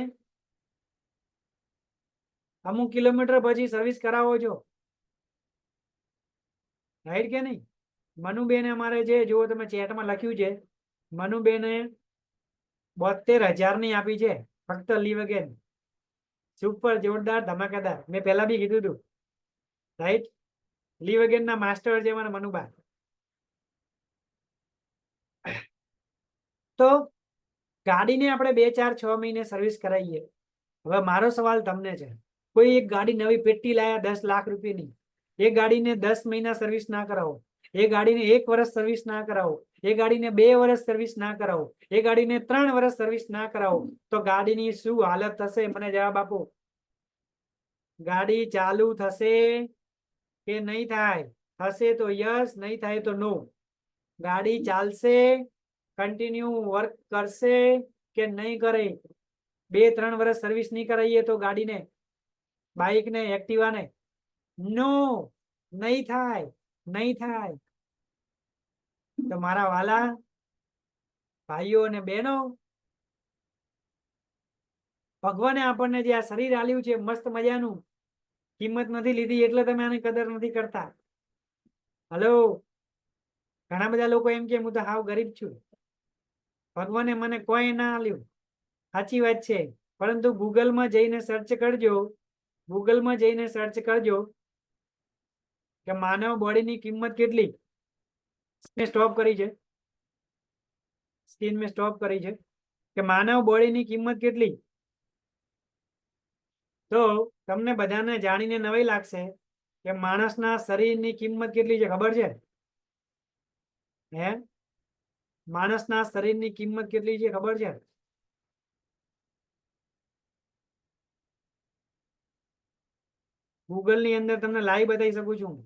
અમુક કિલોમીટર પછી સર્વિસ કરાવો છો, રાઈટ કે નહીં? મનુબેન અમારે છે, જુઓ તમે ચેટમાં લખ્યું છે, મનુબેને 72,000 ની આપી છે ફક્ત લીવ અગેન. સુપર, જોરદાર, ધમાકેદાર. મેં પહેલા બી કીધું હતું, રાઈટ? લીવ અગેન ના માસ્ટર છે મારા મનુબા. તો ગાડીને આપણે 2 4 6 મહિને સર્વિસ કરાવીએ. હવે મારો સવાલ તમને છે, કોઈ એક ગાડી નવી પેટી લાયા 10 લાખ રૂપિયાની, એ ગાડીને 10 મહિના સર્વિસ ના કરાવો, એ ગાડીને 1 વર્ષ સર્વિસ ના કરાવો, એ ગાડીને 2 વર્ષ સર્વિસ ના કરાવો, એ ગાડીને 3 વર્ષ સર્વિસ ના કરાવો, તો ગાડીની શું હાલત થશે? મને જવાબ આપો. ગાડી ચાલુ થશે કે નહીં થાય? થશે તો યસ, નહીં થાય તો નો. ગાડી ચાલશે, કન્ટિન્યુ વર્ક કરશે કે નહીં કરે? 2 3 વર્ષ સર્વિસ નહીં કરાવીએ તો ગાડીને, બાઇકને, એક્ટિવાને? નો, નહીં થાય, નહીં થાય. તો મારા વાલા ભાઈઓ અને બહેનો, ભગવાને આપણને જે આ શરીર આલ્યું છે મસ્ત મજાનું, કિંમત નથી લીધી એટલે તમે આની કદર નથી કરતા. હલો, ઘણા બધા લોકો એમ કે હું તો હાવ ગરીબ છું, ભગવાને મને કોઈ ના આલ્યું. સાચી વાત છે, પરંતુ ગૂગલમાં જઈને સર્ચ કરજો, ગૂગલમાં જઈને સર્ચ કરજો કે માનવ બોડીની કિંમત કેટલી. મેં સ્ટોપ કરી છે, સ્ક્રીન મેં સ્ટોપ કરી છે, કે માનવ બોડીની કિંમત કેટલી. તો તમને બધાને જાણીને નવાઈ લાગશે કે માણસના શરીરની કિંમત કેટલી છે, ખબર છે? હે, માણસના શરીરની કિંમત કેટલી છે ખબર છે? ગૂગલ ની અંદર તમને લાઈવ બતાવી શકું છું.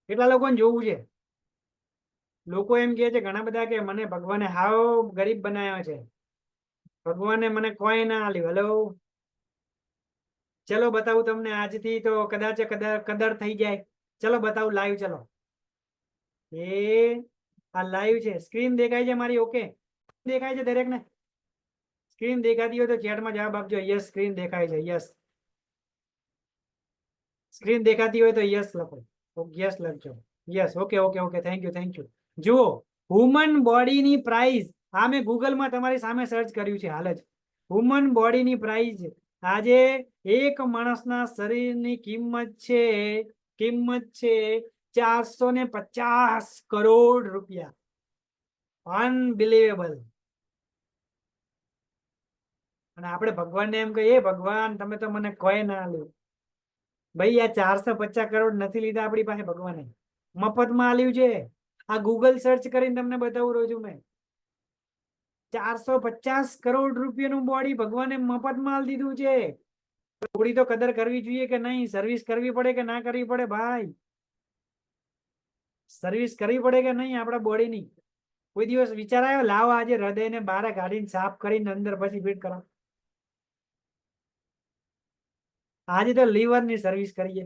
કેટલા લોકોને જોવું છે? લોકો એમ કે છે ઘણા બધા કે મને ભગવાને હાવ ગરીબ બનાવ્યો છે, ભગવાને મને કોઈ ના આલ્યું. હલો, ચલો બતાવું તમને. આજથી તો કદાચ કદર થઈ જાય. ચલો બતાવું લાઈવ. ચલો, એ આ લાઈવ છે. સ્ક્રીન દેખાય છે મારી? ઓકે, દેખાય છે દરેકને? સ્ક્રીન દેખાતી હોય તો ચેટમાં જવાબ આપજો. યસ, સ્ક્રીન દેખાય છે. યસ, સ્ક્રીન દેખાતી હોય તો યસ લખો. યસ લખજો. Yes, okay okay okay, thank you thank you. જુઓ, હ્યુમન બોડીની પ્રાઇસ, આ મેં ગૂગલમાં તમારી સામે સર્ચ કર્યું છે હાલ જ. હ્યુમન બોડીની પ્રાઇસ આજે એક માણસના શરીરની કિંમત છે 450 કરોડ રૂપિયા. અનબિલીવેબલ. અને આપણે ભગવાનને એમ કહીએ, ભગવાન તમે તો મને કોઈ ના આલ્યું. ભાઈ, આ 450 કરોડ નથી લીધા આપણી પાસે ભગવાને, મફતમાં આલ્યું છે. આ ગૂગલ સર્ચ કરીને તમને બતાવું રહ્યો છું મેં. 450 કરોડ રૂપિયાનું બોડી ભગવાને મફતમાં આલી દીધું છે. થોડી તો કદર કરવી જોઈએ કે નહીં? સર્વિસ કરવી પડે કે ના કરવી પડે? ભાઈ, સર્વિસ કરવી પડે કે નહીં આપણા બોડીની? કોઈ દિવસ વિચાર આવ્યો લાવો આજે હૃદયને બહાર કાઢીને સાફ કરીને અંદર પછી ફિટ કરો? આજે તો લીવરની સર્વિસ કરીએ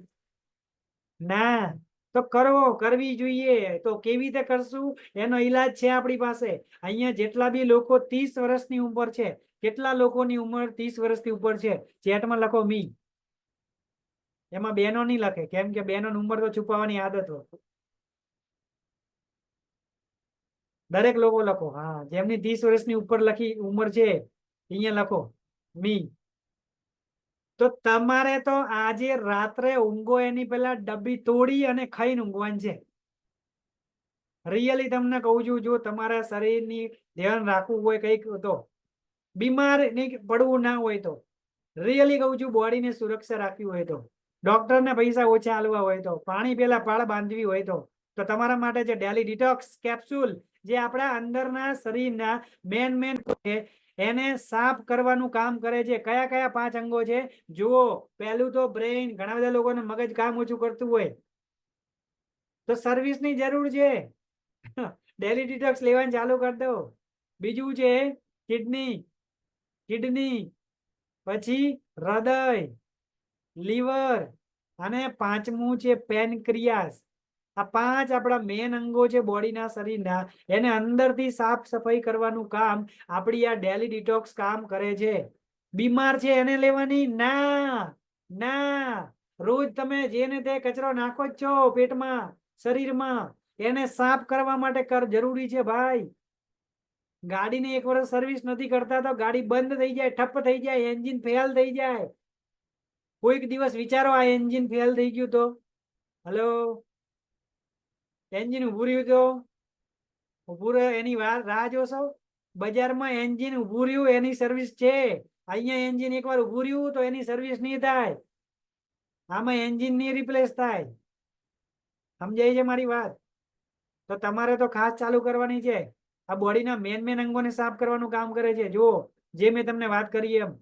ના? તો કરવી જોઈએ. તો કેવી રીતે કરશું એનો ઈલાજ છે આપણી પાસે. અહીંયા જેટલા બી લોકો 30 વર્ષની ઉંમર છે, કેટલા લોકોની ઉંમર 30 વર્ષથી ઉપર છે? ચેટમાં લખો મી. એમાં બેનો નહીં લખે, કેમ કે બેનો ઉંમર તો છુપાવવાની આદત હોય. દરેક લોકો લખો. હા, જેમની 30 વર્ષની ઉપર લખી ઉંમર છે અહીંયા લખો મી. તો તમારે તો આજે રાત્રે ઊંઘો એની પહેલા ડબ્બી તોડી અને ખાઈને ઊંઘવાનું છે. રિયલી તમને કહું છું, જો તમારા શરીરની ધ્યાન રાખવું હોય કંઈક, તો બીમાર નહીં પડવું ના હોય તો, રિયલી કહું છું, બોડીને સુરક્ષા રાખવી હોય તો, ડોક્ટરને પૈસા ઓછા આલવા હોય તો, પાણી પેલા પાળ બાંધવી હોય તો તમારા માટે જે ડેલી ડિટોક્સ કેપ્સ્યુલ, જે આપણા અંદરના શરીરના મેન એને સાફ કરવાનું કામ કરે છે. કયા કયા 5 અંગો છે જુઓ. પહેલું તો બ્રેઇન. ઘણા બધા લોકોને મગજ કામ ઓછું કરતું હોય તો સર્વિસની જરૂર છે. ડેલી ડિટોક્સ લેવાનું ચાલુ કરી દો. બીજું છે કિડની, પછી હૃદય, લીવર, અને પાંચમું છે પેનક્રિયાસ. આ 5 આપણા મેન અંગો છે બોડીના, શરીરના. એને અંદરથી સાફ સફાઈ કરવાનું કામ આપણી આ ડેલી ડિટોક્સ કામ કરે છે. બીમાર છે એને લેવાની ના. રોજ તમે જેને તે કચરો નાખો જ છો પેટમાં, શરીરમાં, એને સાફ કરવા માટે જરૂરી છે ભાઈ. ગાડીને 1 વર્ષ સર્વિસ નથી કરતા તો ગાડી બંધ થઈ જાય, ઠપ થઈ જાય, એન્જિન ફેલ થઈ જાય. કોઈક દિવસ વિચારો આ એન્જિન ફેલ થઈ ગયું તો, હલો, એન્જિન ઉભું રહ્યું તો ઉભું રહે એની રાહ જોશો? બજારમાં એન્જિન ઉભું રહ્યું એની સર્વિસ છે. અહીંયા એન્જિન એકવાર ઉભું રહ્યું તો એની સર્વિસ નહીં થાય. આમાં એન્જિન નહીં રિપ્લેસ થાય. સમજાય છે મારી વાત? તો તમારે તો ખાસ ચાલુ કરવાની છે. આ બોડીના મેન અંગોને સાફ કરવાનું કામ કરે છે. જુઓ, જે મેં તમને વાત કરી એમ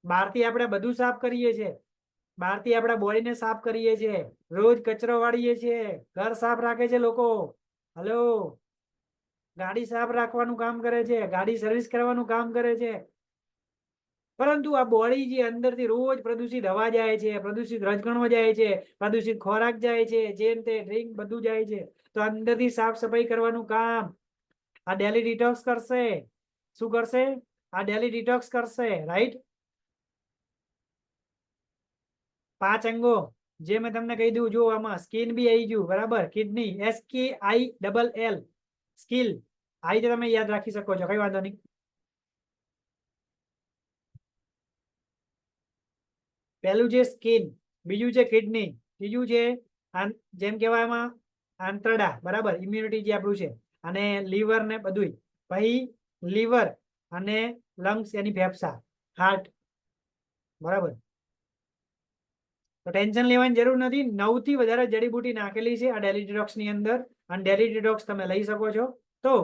બહારથી આપણે બધું સાફ કરીએ છીએ. બહારથી આપણા બોડીને સાફ કરીએ છીએ, રોજ કચરો વાળીએ છીએ, ઘર સાફ રાખે છે લોકો, હલો, ગાડી સાફ રાખવાનું કામ કરે છે, ગાડી સર્વિસ કરવાનું કામ કરે છે. પરંતુ આ બોડી જે અંદરથી રોજ પ્રદૂષિત હવા જાય છે, પ્રદૂષિત રજકણો જાય છે, પ્રદૂષિત ખોરાક જાય છે, જેમ તે ડ્રિંક બધું જાય છે. તો અંદરથી સાફ સફાઈ કરવાનું કામ આ ડેલી ડિટોક્સ કરશે. શું કરશે? આ ડેલી ડિટોક્સ કરશે, રાઈટ? 5 અંગો જે મેં તમને કહી દઉં. જો આમાં સ્કિન બી આવી ગયું, બરાબર? Kidney, SKILL, skill. આ તમે યાદ રાખી શકો છો, કઈ વાંધો નહીં. પહેલું છે સ્કિન, બીજું છે કિડની, ત્રીજું છે જેમ કહેવાયમાં આંતરડા, બરાબર? ઇમ્યુનિટી જે આપણું છે, અને લીવર ને બધું. પછી લીવર અને લંગ્સ, એની ફેફસા, હાર્ટ, બરાબર? તો ટેન્શન લેવાની જરૂર નથી. 9 થી વધારે જડીબુટી નાખેલી છે આ ડેલી ડિટોક્સ ની અંદર, અને ડેલી ડિટોક્સ તમે લઈ શકો છો. તો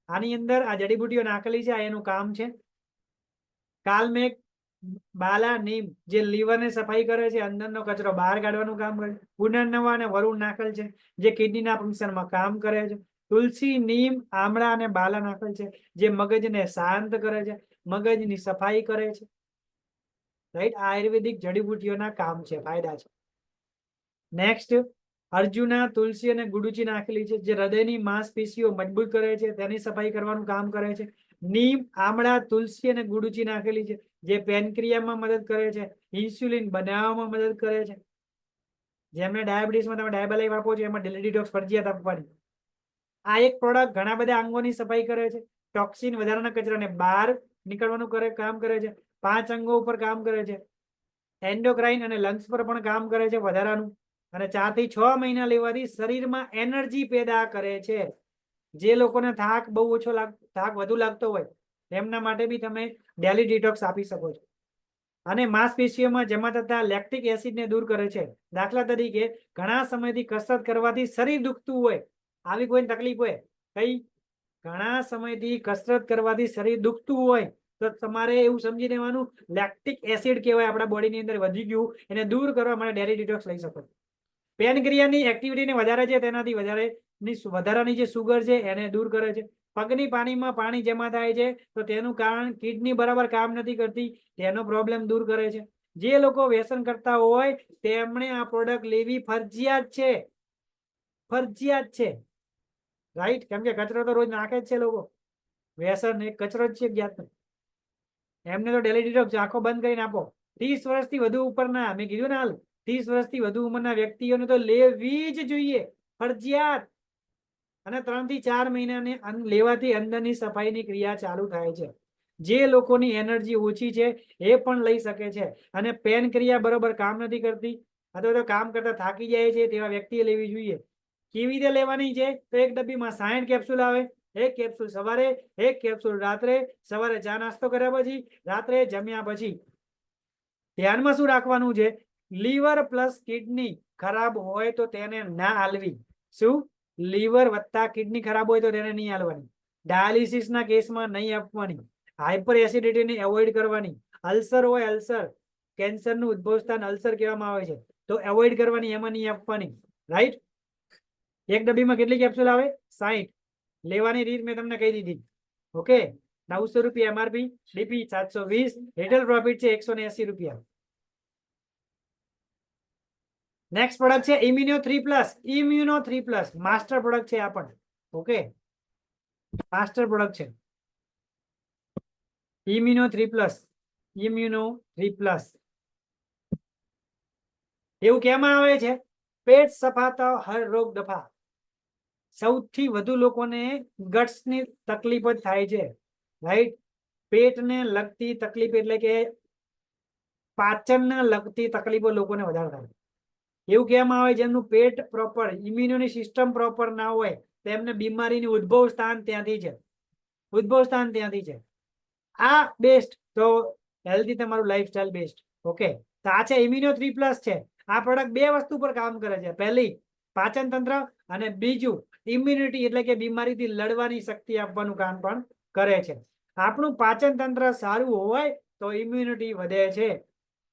આની અંદર આ જડીબુટીઓ નાખેલી છે, આ એનું કામ છે. કાલમેઘ, બાલા, નીમ જે લીવર ને સફાઈ કરે છે, અંદરનો કચરો બહાર કાઢવાનું કામ કરે છે. પુનર્નવા અને વરુણ નાખેલ છે, જે કિડનીના ફંક્શનમાં કામ કરે છે. તુલસી, નીમ, આમળા અને બાલા નાખેલ છે, જે મગજને શાંત કરે છે, મગજની સફાઈ કરે છે, રાઈટ? આયુર્વેદિક જડીબુટીઓના કામ છે, ફાયદા છે. નેક્સ્ટ, અર્જુના, તુલસી અને ગુડુચી નાખેલી છે, જે હૃદયની માંસપેશીઓ મજબૂત કરે છે, તેની સફાઈ કરવાનું કામ કરે છે. નીમ, આમળા, તુલસી અને ગુડુચી નાખેલી છે, જે પેનક્રિયામાં મદદ કરે છે, ઇન્સ્યુલિન બનાવવામાં મદદ કરે છે. જેમને ડાયાબિટીસમાં તમે ડાયાબલાઈફ આપો છો, એમાં ડેલી ડિટોક્સ ફરજિયાત આપવાની. આ એક પ્રોડક્ટ ઘણા બધા અંગોની સફાઈ કરે છે, ટોક્સિન વધારાના કચરાને બહાર નીકળવાનું કામ કરે છે, 5 અંગો ઉપર કામ કરે છે, એન્ડોક્રાઇન અને લંગ્સ પર પણ કામ કરે છે વધારાનું, અને 4 થી 6 મહિના લેવાથી શરીરમાં એનર્જી પેદા કરે છે. જે લોકોને થાક બહુ ઓછો થાક વધુ લાગતો હોય એમના માટે બી તમે ડેલી ડિટોક્સ આપી શકો છો. અને માંસપેશીઓમાં જમા થતા લેક્ટિક એસિડને દૂર કરે છે. દાખલા તરીકે ઘણા સમયથી કસરત કરવાથી શરીર દુખતું હોય, આવી કોઈ તકલીફ હોય, કઈ ઘણા સમયથી કસરત કરવાથી શરીર દુખતું હોય, તો તમારે એવું સમજી લેવાનું લેક્ટિક એસિડ કહેવાય આપણા બોડીની અંદર વધી ગયું, એને દૂર કરવા માટે ડેલી ડિટોક્સ લઈ શકો. પેનક્રિયાની એક્ટિવિટીને વધારે છે, તેનાથી વધારાની જે સુગર છે એને દૂર કરે છે. પગની પાણીમાં પાણી જમા થાય છે, તો તેનું કારણ કિડની બરાબર કામ નથી કરતી, તેનો પ્રોબ્લેમ દૂર કરે છે. જે લોકો વ્યસન કરતા હોય તેમણે આ પ્રોડક્ટ લેવી ફરજિયાત છે, ફરજિયાત છે, રાઈટ? કેમ કે કચરો તો રોજ નાખે જ છે લોકો. વ્યસન એક કચરો જ છે જ્ઞાત. એમને તો ડેલી ડિટોક્સ આંખો બંધ કરીને આપો. 30 વર્ષથી વધુ ઉપરના, મેં કીધું ને હાલ, 30 વર્ષથી વધુ ઉંમરના વ્યક્તિઓને તો લેવી જ જોઈએ, ફરજિયાત. અને 3 થી 4 મહિનાને લેવાથી અંદરની સફાઈની ક્રિયા ચાલુ થાય છે. જે લોકોની એનર્જી ઓછી છે એ પણ લઈ શકે છે. અને પેન ક્રિયા બરોબર કામ નથી કરતી અથવા તો કામ કરતા થાકી જાય છે, તેવા વ્યક્તિએ લેવી જોઈએ. કેવી રીતે લેવાની છે? તો એક ડબ્બીમાં 60 કેપ્સ્યુલ આવે. 1 કેપ્સ્યુલ સવારે, 1 કેપ્સ્યુલ રાત્રે. સવારે ચા નાસ્તો કર્યા પછી, રાત્રે જમ્યા પછી. ધ્યાનમાં શું રાખવાનું છે? લીવર પ્લસ કિડની ખરાબ હોય તો તેને ના હાલવી. શું? લીવર વત્તા કિડની ખરાબ હોય તો તેને નહીં હાલવાની. ડાયાલિસિસના કેસમાં નહીં આપવાની. હાઇપર એસિડિટીને એવોઇડ કરવાની. અલ્સર હોય, અલ્સર, કેન્સરનું ઉદ્ભવ સ્થાન અલ્સર કહેવામાં આવે છે, તો એવોઇડ કરવાની, એમાં નહીં આપવાની, રાઈટ? એક ડબ્બીમાં કેટલી કેપ્સ્યુલ આવે? 60. લેવાની રીત મેં તમને કહી દીધી. ઓકે, 900 રૂપિયા MRP, DP 720, રિટેલ પ્રોફિટ છે 180 રૂપિયા. નેક્સ્ટ પ્રોડક્ટ છે ઇમ્યુનો 3+. ઇમ્યુનો 3+, માસ્ટર પ્રોડક્ટ છે આ પણ. ઓકે, માસ્ટર પ્રોડક્ટ છે ઇમ્યુનો 3+. ઇમ્યુનો 3+. એવું કહેવામાં આવે છે પેટ સફાતા હર રોગ દફા. સૌથી વધુ લોકોને ગટ્સની તકલીફ જ થાય છે, રાઈટ. પેટને લગતી તકલીફ એટલે કે પાચનને લગતી તકલીફો લોકોને વધારે થાય. એવું કહેવામાં આવે જેમનું પેટ પ્રોપર, ઇમ્યુનરી સિસ્ટમ પ્રોપર ના હોય તેમને બીમારીની ઉદ્ભવ સ્થાન ત્યાંથી છે. ઉદ્ભવ સ્થાન ત્યાંથી છે. આ બેસ્ટ, તો હેલ્ધી તમારું લાઈફસ્ટાઈલ બેસ્ટ. ઓકે, તો આ છે ઇમ્યુનો 3+ છે. આ પ્રોડક્ટ બે વસ્તુ પર કામ કરે છે. પહેલી પાચન તંત્ર અને બીજું ઇમ્યુનિટી એટલે કે બીમારીથી લડવાની શક્તિ આપવાનું કામ પણ કરે છે. આપણું પાચન તંત્ર સારું હોય તો ઇમ્યુનિટી વધે છે.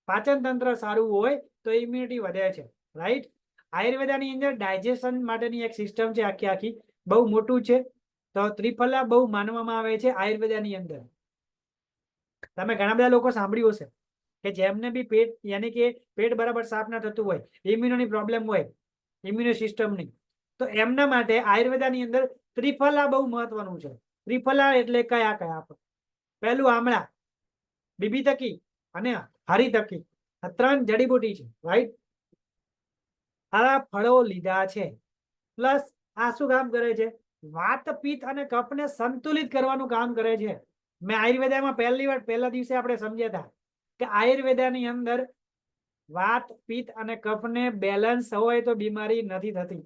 પાચન તંત્ર સારું હોય તો ઇમ્યુનિટી વધે છે, રાઈટ. આયુર્વેદાની અંદર ડાયજેશન માટેની એક સિસ્ટમ છે આખી બહુ મોટું છે. તો ત્રિફલા બહુ માનવામાં આવે છે આયુર્વેદાની અંદર. તમે ઘણા બધા લોકો સાંભળ્યું હશે કે જેમને બી પેટ યાની કે પેટ બરાબર સાફ ના થતું હોય, ઇમ્યુનોની પ્રોબ્લેમ હોય, ઇમ્યુનો સિસ્ટમની, તો એમના માટે આયુર્વેદાની અંદર ત્રિફલા બહુ મહત્વનું છે. ત્રિફલા એટલે કયા કયા? પહેલું આમળા, બીબીતકી અને હરિતકી. આ 3 જડીબુટી છે, રાઈટ. આ ફળો લીધા છે. પ્લસ આ શું કામ કરે છે? વાત, પિત્ત અને કફને સંતુલિત કરવાનું કામ કરે છે. મેં આયુર્વેદામાં પહેલા દિવસે આપણે સમજ્યા હતા કે આયુર્વેદાની અંદર વાત, પિત્ત અને કફને બેલેન્સ હોય તો બીમારી નથી થતી.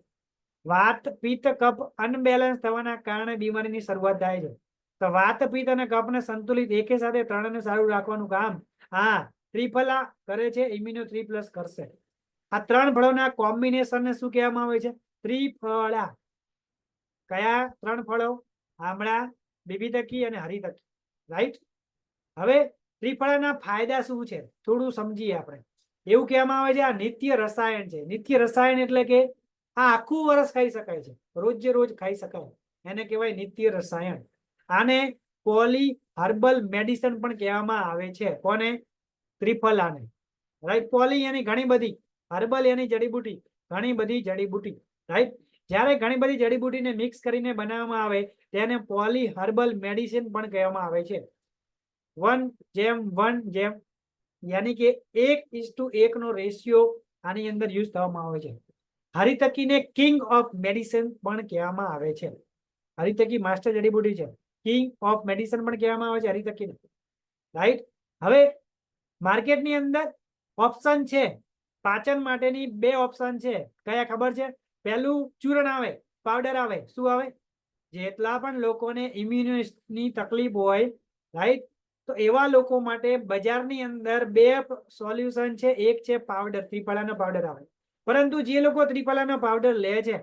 વાત, પિત્ત, કફ અનબેલેન્સ થવાના કારણે બીમારીની શરૂઆત થાય છે. તો વાત, પિત્ત અને કફને સંતુલિત એકે સાથે ત્રણને સારું રાખવાનું કામ હા ત્રિફલા કરે છે. ઇમ્યુનો 3+ કરશે. આ 3 ફળોના કોમ્બિનેશનને શું કહેવામાં આવે છે? ત્રિફળા. કયા 3 ફળો? આમળા, બીબીતકી અને હરિતકી, રાઈટ. હવે ત્રિફળાના ફાયદા શું છે થોડું સમજીએ આપણે. એવું કહેવામાં આવે છે આ નિત્ય રસાયણ છે. નિત્ય રસાયણ એટલે કે આ આખું વર્ષ ખાઈ શકાય છે, રોજે રોજ ખાઈ શકાય, એને કહેવાય નિત્ય રસાયણ. આને પોલી હર્બલ મેડિસિન પણ કહેવામાં આવે છે. કોને? ત્રિફલાને, રાઈટ. પોલી એની ઘણી બધી, હર્બલ એની જડીબુટી, ઘણી બધી જડીબુટી, રાઈટ. જ્યારે ઘણી બધી જડીબુટીને મિક્સ કરીને બનાવવામાં આવે તેને પોલી હર્બલ મેડિસિન પણ કહેવામાં આવે છે. 1:1 યાની કે 1:1 નો રેશિયો આની અંદર યુઝ થવામાં આવે છે. હરિતકીને કિંગ ઓફ મેડિસિન પણ કહેવામાં આવે છે. હરિતકી માસ્ટર જડીબુટી છે, કિંગ ઓફ મેડિસિન પણ કહેવામાં આવે છે હરિતકીને, રાઈટ. હવે માર્કેટની અંદર ઓપ્શન છે પાચન માટેની, 2 ઓપ્શન છે. કયા ખબર છે? પહેલું ચૂર્ણ આવે, પાવડર આવે. શું આવે? જેટલા પણ લોકોને ઇમ્યુનની તકલીફ હોય, રાઈટ, તો એવા લોકો માટે બજારની અંદર 2 સોલ્યુશન છે. એક છે પાવડર, ત્રિફળાનો પાવડર આવે. પરંતુ જે લોકો ત્રિફળાનો પાવડર લે છે,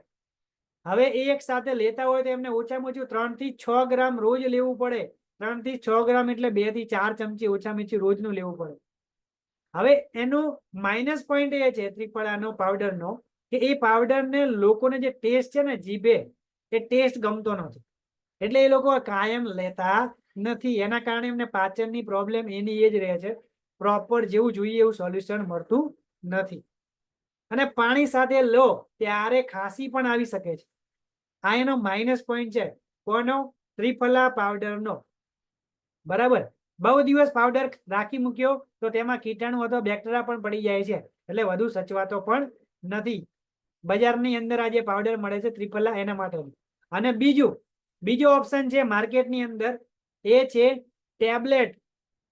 હવે એક સાથે લેતા હોય તો એમને ઓછામાં ઓછું 3 થી 6 ગ્રામ રોજ લેવું પડે. 3 થી 6 ગ્રામ એટલે 2 થી 4 ચમચી ઓછામાં ઓછું રોજનું લેવું પડે. હવે એનું માઇનસ પોઈન્ટ એ છે ત્રિફળાનો પાવડરનો કે એ પાવડરને લોકોને જે ટેસ્ટ છે ને જીભે, એ ટેસ્ટ ગમતો નથી, એટલે એ લોકો કાયમ લેતા નથી. એના કારણે એમને પાચનની પ્રોબ્લેમ એની એ જ રહે છે. પ્રોપર જેવું જોઈએ એવું સોલ્યુશન મળતું નથી. અને પાણી સાથે લો ત્યારે ખાંસી પણ આવી શકે છે. આ એનો માઇનસ પોઈન્ટ છે. કોનો? ત્રિફલા પાવડરનો. બરાબર. બહુ દિવસ પાવડર રાખી મૂક્યો તો તેમાં કીટાણુ અથવા બેક્ટેરિયા પણ પડી જાય છે, એટલે વધુ સચવાતો પણ નથી. બજારની અંદર આજે પાવડર મળે છે ત્રિફલા એના માટે. અને બીજો ઓપ્શન છે માર્કેટની અંદર, એ છે ટેબ્લેટ.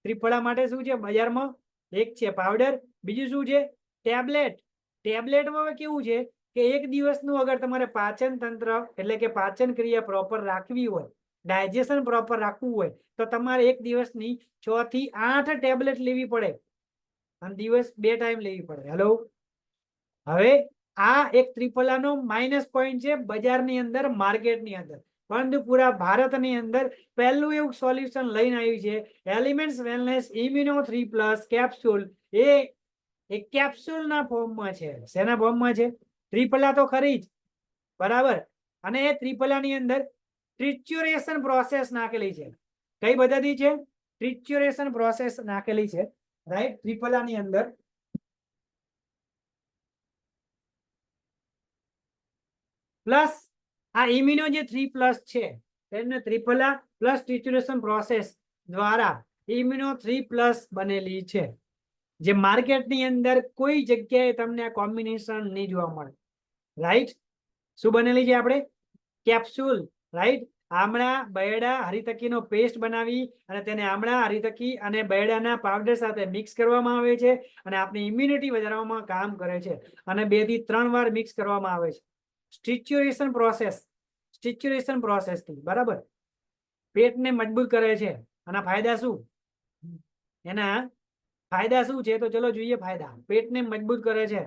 ત્રિફળા માટે શું છે બજારમાં? એક છે પાવડર, બીજું શું છે? ટેબ્લેટ. ટેબ્લેટમાં કેવું છે કે એક દિવસનું અગર તમારે પાચન તંત્ર એટલે કે પાચન ક્રિયા પ્રોપર રાખવી હોય, ડાયજેશન પ્રોપર રાખવું હોય તો તમારે એક દિવસની 6 થી 8 ટેબ્લેટ લેવી પડે અને દિવસ 2 ટાઈમ લેવી પડે. હેલો. હવે આ એક ત્રિફલાનો માઇનસ પોઈન્ટ છે બજારની અંદર, માર્કેટની અંદર. પરંતુ પૂરા ભારતની અંદર પહેલું એવું સોલ્યુશન લઈને આવ્યું છે એલિમેન્ટ્સ વેલનેસ ઇમ્યુનો 3+ કેપ્સ્યુલ. એ કેપ્સ્યુલના ફોર્મમાં છે. શેના ફોર્મમાં છે? ત્રિફલા તો ખરી જ, બરાબર. અને એ ત્રિફલાની અંદર ટ્રિચ્યુરેશન પ્રોસેસ નાખેલી છે. કઈ પદ્ધતિ છે? ટ્રિચ્યુરેશન પ્રોસેસ નાખેલી છે, રાઈટ, ત્રિફલા ની અંદર. પ્લસ આ ઇમ્યુનો જે 3+ છે તેને ત્રિફલા પ્લસ ટ્રિચ્યુરેશન પ્રોસેસ દ્વારા ઇમ્યુનો 3+ બનેલી છે, જે માર્કેટની અંદર કોઈ જગ્યાએ તમને આ કોમ્બિનેશન નહીં જોવા મળે, રાઈટ. શું બનેલી છે આપણે? Capsule, right. આમળા બૈડા હરિતકીનો પેસ્ટ બનાવી અને તેને આમળા હરિતકી અને બૈડાના પાવડર સાથે મિક્સ કરવામાં આવે છે અને આપણી ઇમ્યુનિટી વધારવામાં કામ કરે છે અને 2 થી 3 વાર મિક્સ કરવામાં આવે છે. સ્ટિચ્યુરેશન પ્રોસેસ થી, બરાબર, પેટને મજબૂત કરે છે. આના ફાયદા શું? એના ફાયદા શું છે? તો ચલો જોઈએ ફાયદા. પેટને મજબૂત કરે છે.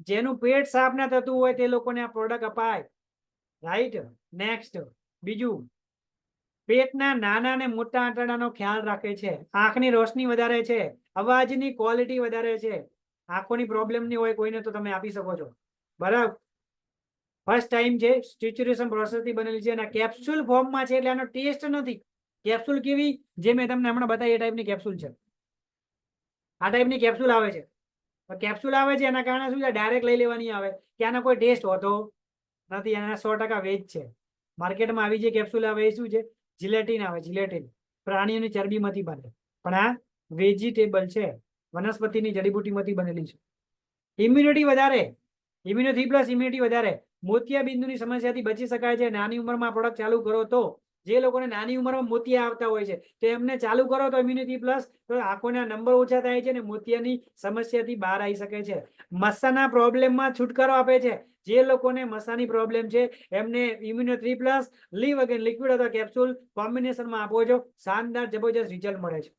જેનું પેટ સાફ ના થતું હોય તે લોકોને આ પ્રોડક્ટ અપાય, રાઈટ. નેક્સ્ટ, બીજું, પેટના નાના અને મોટા આંતરડાનો ખ્યાલ રાખે છે. આંખની રોશની વધારે છે. અવાજની ક્વોલિટી વધારે છે. આંખોની પ્રોબ્લેમ નહીં હોય કોઈને તો તમે આપી શકો છો, બરાબર. ફર્સ્ટ ટાઈમ છે, સ્ટિચ્યુરેશન પ્રોસેસ થી બનેલી છે અને કેપ્સ્યુલ ફોર્મમાં છે એટલે આનો ટેસ્ટ નથી. કેપ્સ્યુલ કેવી? જે મેં તમને હમણાં બતાવી એ ટાઈપની કેપ્સ્યુલ છે. આ ટાઈપની કેપ્સ્યુલ આવે છે. કેપ્સ્યુલ આવે છે એના કારણે શું છે? ડાયરેક્ટ લઈ લેવાની આવે કે આનો કોઈ ટેસ્ટ હોતો નથી. એના 100% વેજ છે. માર્કેટમાં આવી જે કેપ્સ્યુલ આવે એ શું છે? જિલેટિન આવે, જિલેટિન. પ્રાણીઓની ચરબીમાંથી બને, પણ આ વેજીટેબલ છે, વનસ્પતિની જડીબુટીમાંથી બનેલી છે. ઇમ્યુનિટી વધારે, ઇમ્યુનો 3+ ઇમ્યુનિટી વધારે. મોતિયાબિંદુની સમસ્યાથી બચી શકાય છે. નાની ઉંમરમાં પ્રોડક્ટ ચાલુ કરો તો, જે લોકોને નાની ઉંમરમાં મોતિયા આવતા હોય છે તો એમને ચાલુ કરો તો ઇમ્યુનિટી પ્લસ, તો આંખોના નંબર ઓછા થાય છે અને મોતિયાની સમસ્યાથી બહાર આવી શકે છે. મસાના પ્રોબ્લેમમાં છુટકારો આપે છે. જે લોકોને મસાની પ્રોબ્લેમ છે એમને ઇમ્યુનો 3+ લીવ અગેન લિક્વિડ અથવા કેપ્સ્યુલ કોમ્બિનેશનમાં આપો છો, શાનદાર જબરજસ્ત રિઝલ્ટ મળે છે.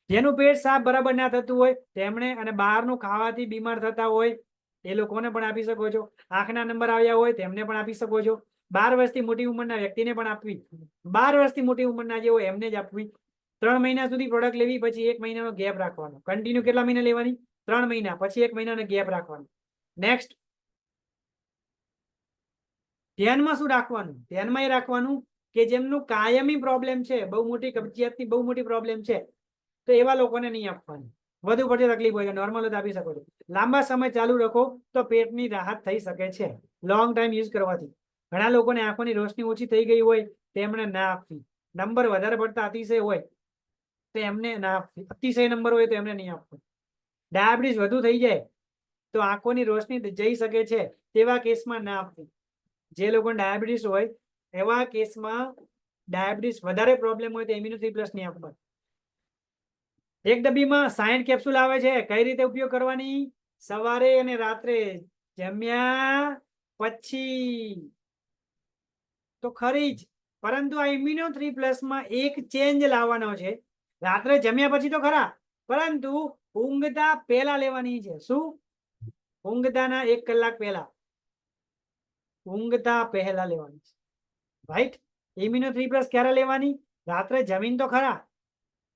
જેનું પેટ સાફ બરાબર ના થતું હોય તેમણે, અને બહારનું ખાવાથી બીમાર થતા હોય એ લોકોને પણ આપી શકો છો. આંખના નંબર આવ્યા હોય તેમને પણ આપી શકો છો. 12 વર્ષથી મોટી ઉંમરના વ્યક્તિને પણ આપવી. 12 વર્ષથી મોટી ઉંમરના જે હોય એમને જ આપવી. 3 મહિના સુધી પ્રોડક્ટ લેવી, પછી 1 મહિનાનો ગેપ રાખવાનો. કન્ટિન્યુ કેટલા મહિના લેવાની? 3 મહિના, પછી 1 મહિનાનો ગેપ રાખવાનો. નેક્સ્ટ, ધ્યાનમાં શું રાખવાનું? ધ્યાનમાં એ રાખવાનું કે જેમનું કાયમી પ્રોબ્લેમ છે, બહુ મોટી કબજિયાતની બહુ મોટી પ્રોબ્લેમ છે, તો એવા લોકોને નહીં આપવાની. વધુ પડતી તકલીફ હોય નોર્મલ આપી શકો છો. લાંબા સમય ચાલુ રાખો તો પેટની રાહત થઈ શકે છે લોંગ ટાઈમ યુઝ કરવાથી. ઘણા લોકોને આંખોની રોશની ઓછી થઈ ગઈ હોય તેમણે ના આપવી. નંબર વધારે પડતા અતિશય હોય તો એમને ના આપવી. અતિશય નંબર હોય તો એમને નહીં આપવું. ડાયાબિટીસ વધુ થઈ જાય તો આંખોની રોશની જઈ શકે છે, તેવા કેસમાં ના આપવી. જે લોકોને ડાયાબિટીસ હોય એવા કેસમાં, ડાયાબિટીસ વધારે પ્રોબ્લેમ હોય તો ઇમ્યુનો 3+ નહીં આપવા. એક ડબ્બીમાં 60 કેપ્સ્યુલ આવે છે. કઈ રીતે ઉપયોગ કરવાની? સવારે અને રાત્રે જમ્યા પછી તો ખરી જ, પરંતુ આ ઇમ્યુનો 3+ માં એક ચેન્જ લાવવાનો છે. રાત્રે જમ્યા પછી તો ખરા, પરંતુ ઊંઘતા પહેલા લેવાની છે. શું? ઊંઘતાના 1 કલાક પહેલા, ઊંઘતા પહેલા લેવાની છે, રાઈટ. ઇમ્યુનો 3+ ક્યારે લેવાની? રાત્રે જમીન તો ખરા,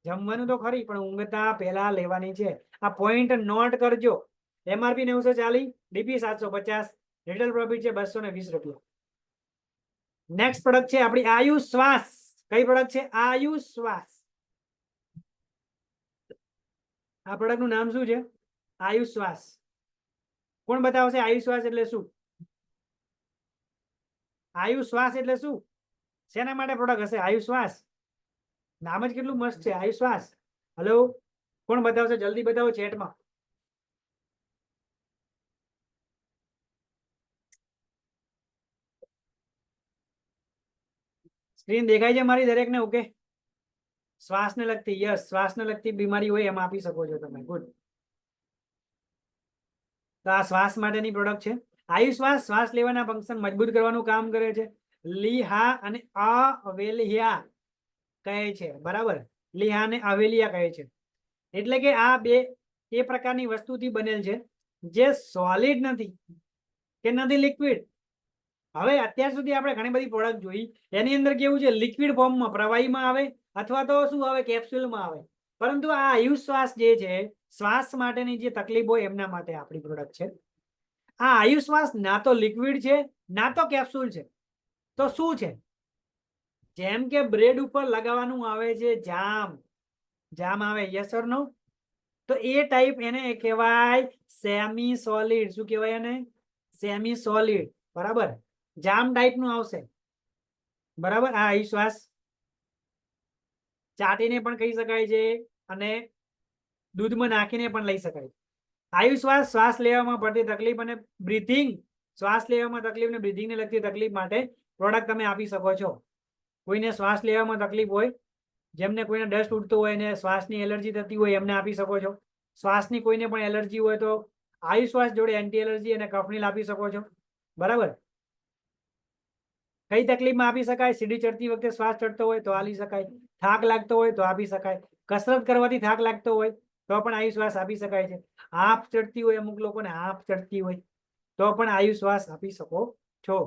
જમવાનું તો ખરી, પણ ઊંઘતા પહેલા લેવાની છે. આ પોઈન્ટ નોટ કરજો. MRP 940, DP 750, રિટેલ પ્રોફિટ છે 220 રૂપિયા. નેક્સ્ટ પ્રોડક્ટ છે આપણી આયુષ શ્વાસ. કઈ પ્રોડક્ટ છે? આયુષ શ્વાસ. આ પ્રોડક્ટ નું નામ શું છે? આયુષ શ્વાસ. કોણ બતાવશે આયુષ શ્વાસ એટલે શું? આયુષ શ્વાસ એટલે શું? શેના માટે પ્રોડક્ટ હશે આયુષ શ્વાસ? નામ જ કેટલું મસ્ત છે, આયુષ શ્વાસ. હેલો, કોણ બતાવશે? જલ્દી બતાવો ચેટમાં. સ્ક્રીન દેખાય છે મારી દરેકને? ઓકે. શ્વાસને લગતી, યસ, શ્વાસને લગતી બીમારી હોય એમાં આપી શકો છો તમે. ગુડ. તો આ શ્વાસ માટેની પ્રોડક્ટ છે. આયુષ શ્વાસ શ્વાસ લેવાના ફંક્શન મજબૂત કરવાનું કામ કરે છે. લીહા અને અવેલિયા કહે છે, બરાબર. લીહા અને અવેલિયા કહે છે. એટલે કે આ બે એ પ્રકારની વસ્તુથી બનેલ છે જે સોલિડ નથી કે નથી લિક્વિડ. હવે અત્યાર સુધી આપણે ઘણી બધી પ્રોડક્ટ જોઈ, એની અંદર કેવું છે? લિક્વિડ ફોર્મમાં પ્રવાહીમાં આવે અથવા તો શું આવે? કેપ્સ્યુલમાં આવે. પરંતુ આ આયુષ શ્વાસ જે છે, શ્વાસ માટેની જે તકલીફ હોય એમના માટે આપણી પ્રોડક્ટ છે. આ આયુષ શ્વાસ ના તો લિક્વિડ છે ના તો કેપ્સ્યુલ છે, તો શું છે? જેમ કે બ્રેડ ઉપર લગાવવાનું આવે છે જામ, જામ આવે, યસ ઓર નો? તો એ ટાઈપ એને કહેવાય સેમી સોલિડ. શું કહેવાય એને? Semi solid. બરાબર, જામ ટાઈપ નું આવશે. બરાબર, આ શ્વાસ ચાટીને પણ કહી શકાય છે અને દૂધમાં નાખીને પણ લઈ શકાય. આયુશ્વાસ શ્વાસ લેવામાં પડતી તકલીફ અને બ્રીથિંગ, શ્વાસ લેવામાં તકલીફ ને બ્રીથિંગ ને લગતી તકલીફ માટે પ્રોડક્ટ તમે આપી શકો છો. કોઈને શ્વાસ લેવામાં તકલીફ હોય, જેમને કોઈને ડસ્ટ ઉડતું હોય ને શ્વાસની એલર્જી થતી હોય, એમને આપી શકો છો. શ્વાસની કોઈને પણ એલર્જી હોય તો આયુશ્વાસ જોડે એન્ટી એલર્જી અને કફનીલ આપી શકો છો. બરાબર, કઈ તકલીફમાં આપી શકાય? સીડી ચડતી વખતે શ્વાસ ચડતો હોય તો આલી શકાય, થાક લાગતો હોય તો આપી શકાય, કસરત કરવાથી થાક લાગતો હોય તો પણ આયુશ્વાસ આપી શકાય છે, આંખ ચડતી હોય, અમુક લોકોને આંખ ચડતી હોય તો પણ આયુશ્વાસ આપી શકો છો.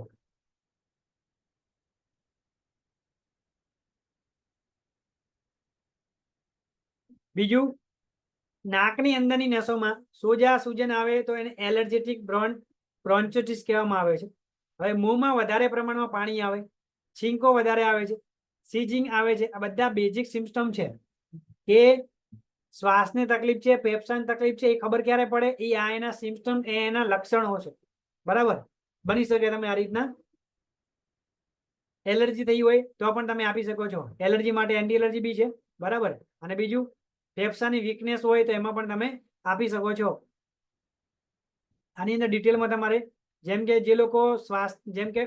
બીજું, નાકની અંદરની નસોમાં સોજા સૂજન આવે તો એને એલર્જેટિક બ્રોન્ચિટિસ કહેવામાં આવે છે. હવે મોંમાં વધારે પ્રમાણમાં પાણી આવે, છીંકો વધારે આવે છે, સીજિંગ આવે છે, આ બધા બેઝિક સિમ્પટમ છે કે શ્વાસની તકલીફ છે, ફેફસાની તકલીફ છે. એ ખબર ક્યારે પડે? એ આ એના સિમ્પટમ, એના લક્ષણો છે. બરાબર, બની શકે તમે આ રીતના એલર્જી થઈ હોય તો પણ તમે આપી શકો છો. એલર્જી માટે એન્ટી એલર્જી બી છે. બરાબર, અને બીજું ફેફસાની વીકનેસ હોય તો એમાં પણ તમે આપી શકો છો. આની અંદર ડિટેલમાં તમારે, જેમ કે જે લોકો શ્વાસ, જેમ કે